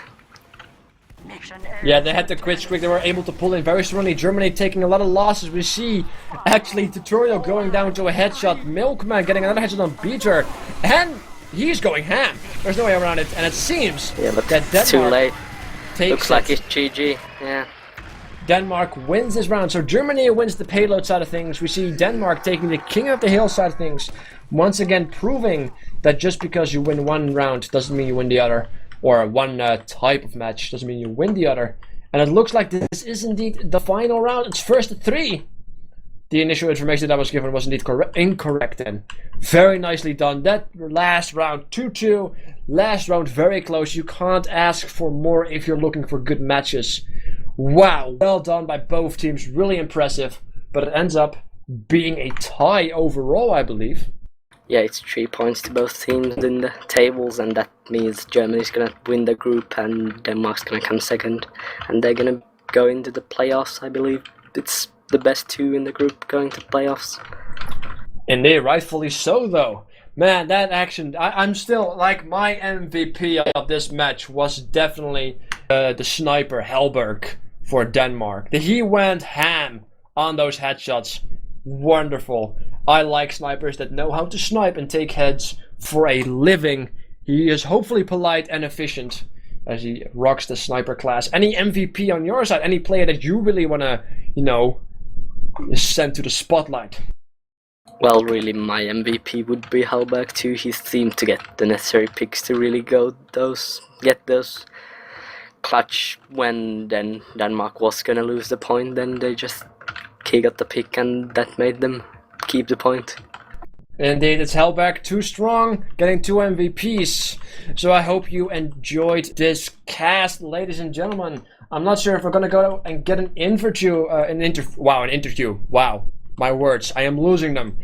Yeah, they had the crit streak. They were able to pull in very strongly. Germany taking a lot of losses. We see actually Tutorial going down to a headshot. Milkman getting another headshot on Beater, and he's going ham. There's no way around it, and it seems but that it's too Denmark late. takes Looks like it's GG. Yeah. Denmark wins this round. So Germany wins the payload side of things. We see Denmark taking the king of the hill side of things. Once again proving that just because you win one round doesn't mean you win the other. Or one type of match doesn't mean you win the other. And it looks like this is indeed the final round. It's first 3. The initial information that was given was indeed incorrect then. Very nicely done. That last round, 2-2. Last round, very close. You can't ask for more if you're looking for good matches. Wow, well done by both teams. Really impressive. But it ends up being a tie overall, I believe. Yeah, it's 3 points to both teams in the tables, and that means Germany's gonna win the group and Denmark's gonna come second. And they're gonna go into the playoffs, I believe. It's the best 2 in the group going to playoffs. Indeed, rightfully so though. Man, that action, I'm still, like, my MVP of this match was definitely the sniper Hellberg for Denmark. He went ham on those headshots. Wonderful. I like snipers that know how to snipe and take heads for a living. He is hopefully polite and efficient as he rocks the sniper class. Any MVP on your side? Any player that you really want to, you know, send to the spotlight? Well, really, my MVP would be Hellberg too. He seemed to get the necessary picks to really get those clutch when then Denmark was gonna lose the point. Then he got the pick, and that made them keep the point. Indeed, it's Hellberg, too strong, getting 2 MVPs. So I hope you enjoyed this cast, ladies and gentlemen. I'm not sure if we're gonna go and get an interview. Wow, my words, I am losing them.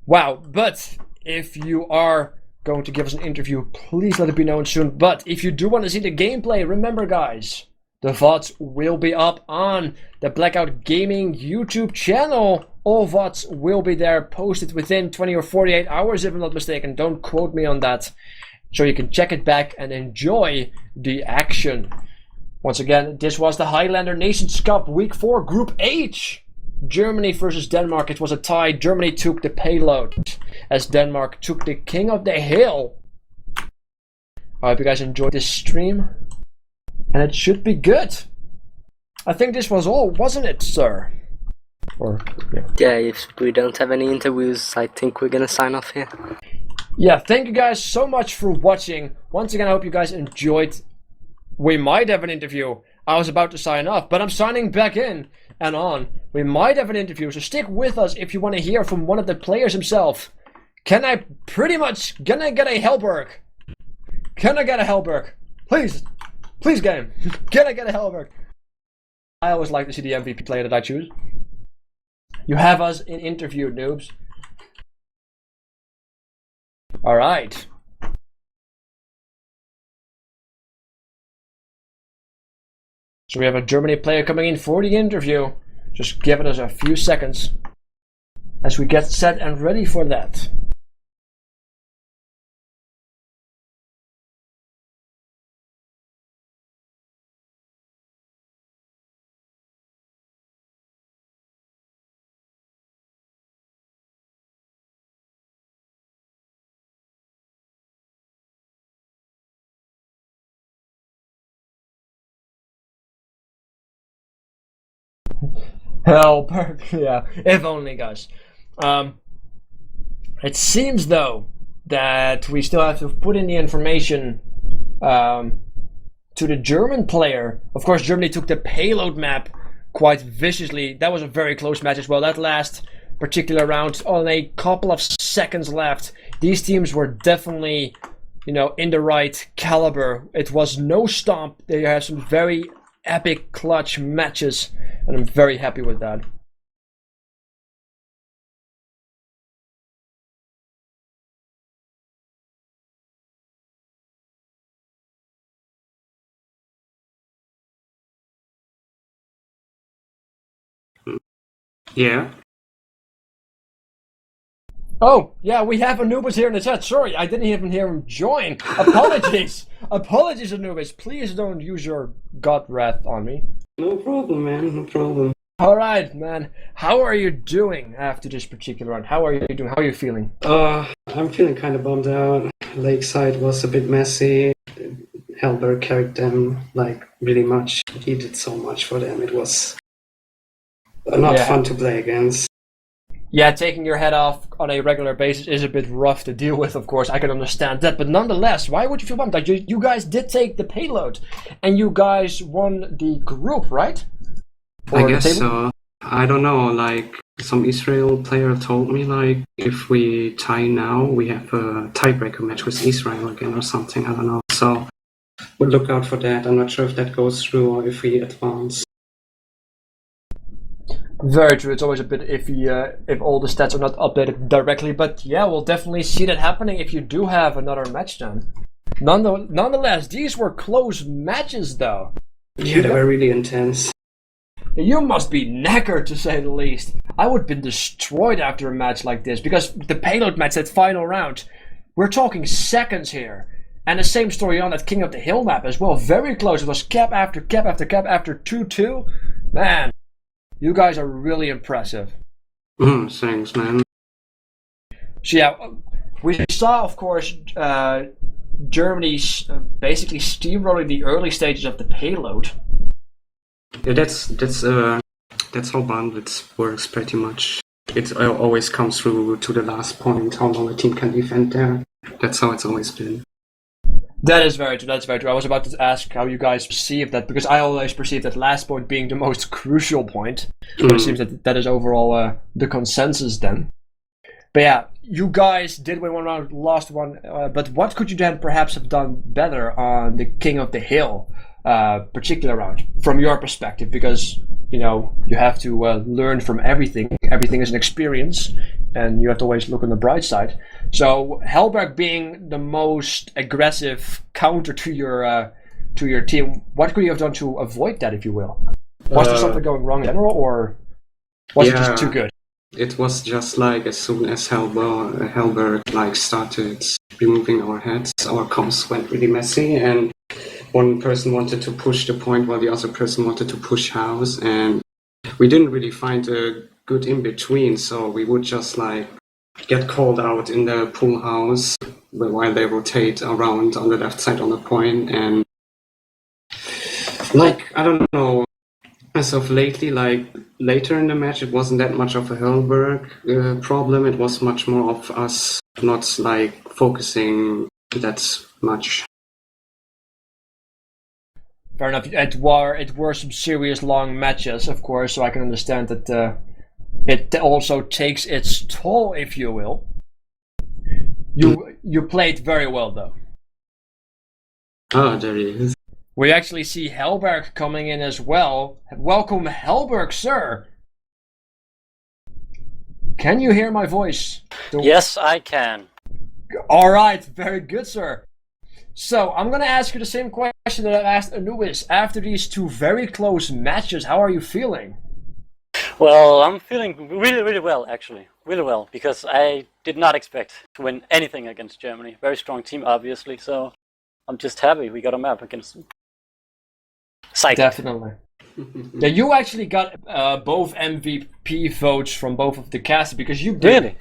Wow, but if you are going to give us an interview, please let it be known soon. But if you do want to see the gameplay, remember, guys, the VODs will be up on the Blackout Gaming YouTube channel. All VODs will be there, posted within 20 or 48 hours, if I'm not mistaken. Don't quote me on that. So you can check it back and enjoy the action. Once again, this was the Highlander Nations Cup Week 4 Group H. Germany versus Denmark. It was a tie. Germany took the payload as Denmark took the king of the hill. I hope you guys enjoyed this stream. And it should be good. I think this was all, wasn't it, sir? Or, yeah, if we don't have any interviews, I think we're gonna sign off here. Yeah, thank you guys so much for watching. Once again, I hope you guys enjoyed. We might have an interview. I was about to sign off, but I'm signing back in and on. We might have an interview, so stick with us if you want to hear from one of the players himself. Can I get a Hellberg? Can I get a Hellberg? Please, game. Can I get a Hellberg? I always like to see the MVP player that I choose. You have us in interview, noobs. All right. So we have a Germany player coming in for the interview. Just giving us a few seconds as we get set and ready for that. Hellberg, yeah. If only, guys. It seems though that we still have to put in the information to the German player. Of course, Germany took the payload map quite viciously. That was a very close match as well. That last particular round, on a couple of seconds left, these teams were definitely, you know, in the right caliber. It was no stomp. They had some very epic clutch matches, and I'm very happy with that. Yeah. Oh, yeah, we have Anubis here in the chat. Sorry, I didn't even hear him join. Apologies. Apologies, Anubis. Please don't use your god wrath on me. No problem, man. No problem. Alright, man. How are you doing after this particular round? How are you doing? How are you feeling? I'm feeling kind of bummed out. Lakeside was a bit messy. Hellberg carried them, like, really much. He did so much for them. It was not Yeah. fun to play against. Yeah, taking your head off on a regular basis is a bit rough to deal with, of course. I can understand that. But nonetheless, why would you feel bummed? Like, you guys did take the payload, and you guys won the group, right? I Or the guess table? so. I don't know, like, some Israel player told me, like, if we tie now, we have a tiebreaker match with Israel again or something, I don't know. So, we'll look out for that. I'm not sure if that goes through or if we advance. Very true. It's always a bit iffy if all the stats are not updated directly. But yeah, we'll definitely see that happening if you do have another match then. Nonetheless, these were close matches, though. Yeah, they were really intense. You must be knackered, to say the least. I would have been destroyed after a match like this, because the payload match, that final round, we're talking seconds here. And the same story on that King of the Hill map as well. Very close. It was cap after cap after cap after 2-2. Man, you guys are really impressive. Thanks, man. So yeah, we saw, of course, Germany basically steamrolling the early stages of the payload. Yeah, that's how Bandits works pretty much. It always comes through to the last point, how long a team can defend there. That's how it's always been. That is very true. That's very true. I was about to ask how you guys perceive that, because I always perceive that last point being the most crucial point. But it seems that that is overall the consensus then. But yeah, you guys did win one round, lost one. But what could you then perhaps have done better on the King of the Hill particular round, from your perspective? Because you have to learn from everything. Everything is an experience, and you have to always look on the bright side. So Hellberg being the most aggressive counter to your team, what could you have done to avoid that, if you will? Was there something going wrong in general, or was it just too good? It was just like as soon as Hellberg like started removing our heads, our comms went really messy, and one person wanted to push the point while the other person wanted to push house, and we didn't really find a good in between. So we would just like get called out in the pool house while they rotate around on the left side on the point, and like I don't know. As of lately, like later in the match, it wasn't that much of a Hellberg problem. It was much more of us not like focusing that much. Fair enough. It were some serious long matches, of course, so I can understand that it also takes its toll, if you will. You played very well, though. Oh, there he is. We actually see Hellberg coming in as well. Welcome, Hellberg, sir. Can you hear my voice? Yes, I can. All right, very good, sir. So I'm gonna ask you the same question that I asked Anubis. After these two very close matches, how are you feeling? Well, I'm feeling really, really well, actually. Really well, because I did not expect to win anything against Germany. Very strong team, obviously, so I'm just happy we got a map against them. Psyched. Definitely. Yeah, you actually got both MVP votes from both of the casts, because you did. Really?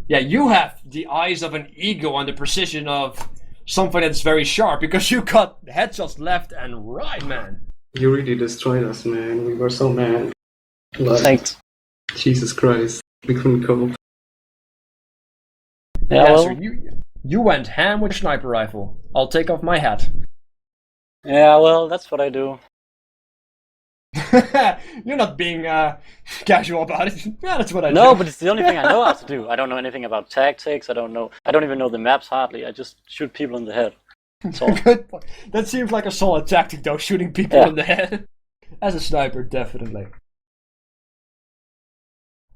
Yeah, you have the eyes of an eagle and the precision of something that's very sharp, because you got headshots left and right, man. You really destroyed us, man. We were so mad. Like, Thanks. Jesus Christ, we couldn't cope. Yeah, Yeah, well, sir, you went ham with a sniper rifle. I'll take off my hat. yeah, well, that's what I do. You're not being casual about it. Yeah, that's what I do. No, but it's the only thing I know how to do. I don't know anything about tactics. I don't even know the maps hardly. I just shoot people in the head. That's all. Good point. That seems like a solid tactic, though, shooting people in the head. As a sniper, definitely.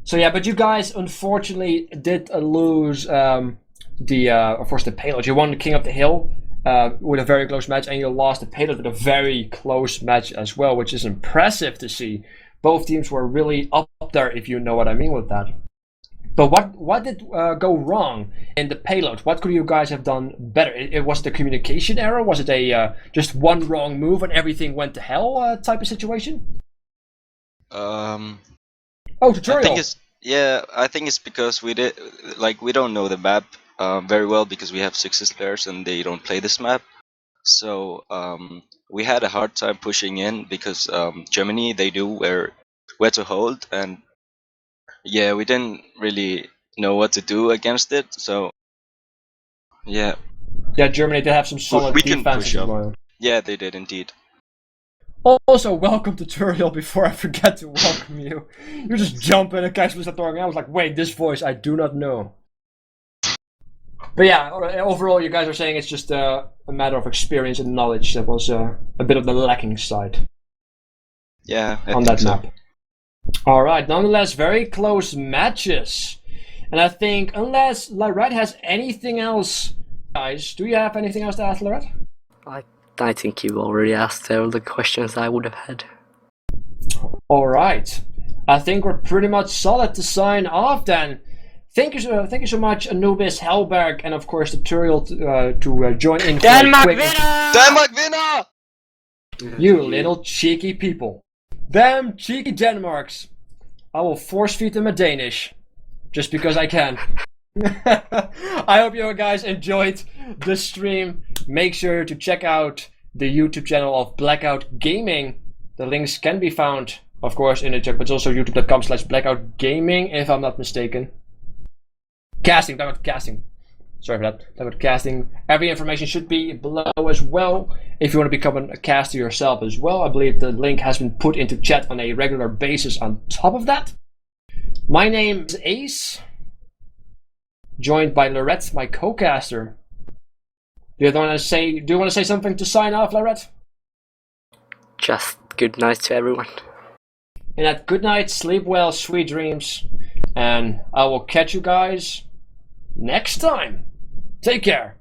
So yeah, but you guys unfortunately did lose of course, the payload. You won the King of the Hill with a very close match, and you lost the payload with a very close match as well, which is impressive to see. Both teams were really up there, if you know what I mean with that. But what did go wrong in the payload? What could you guys have done better? It was the communication error? Was it a just one wrong move and everything went to hell type of situation? Oh, tutorial. I think it's because we don't know the map very well, because we have success players and they don't play this map. So we had a hard time pushing in, because Germany, they do where where to hold, and yeah, we didn't really know what to do against it. So yeah, Yeah, Germany did have some solid we can defenses push as up. well. Yeah, they did indeed. Also, welcome to Turiel before I forget to welcome you. You just jump in and catch me talking. I was like, wait, this voice I do not know. But yeah, overall, you guys are saying it's just a matter of experience and knowledge that was a bit of the lacking side Yeah, I on think that so. map. Alright, nonetheless, very close matches. And I think, unless Lorette has anything else, guys, do you have anything else to ask, Lorette? I think you already asked all the questions I would have had. Alright, I think we're pretty much solid to sign off then. Thank you so much, Anubis, Hellberg, and of course the Turiel to join in. Denmark quick... winner! Denmark winner! You little cheeky people. Damn cheeky Denmarks. I will force feed them a Danish. Just because I can. I hope you guys enjoyed the stream. Make sure to check out the YouTube channel of Blackout Gaming. The links can be found, of course, in the chat, but it's also youtube.com/blackoutgaming, if I'm not mistaken. Blackout Casting. Sorry for that. Blackout Casting. Every information should be below as well. If you want to become a caster yourself as well, I believe the link has been put into chat on a regular basis on top of that. My name is Ace, joined by Lorette, my co-caster. Do you want to say something to sign off, Lorette? Just good night to everyone. And at good night, sleep well, sweet dreams, and I will catch you guys next time. Take care.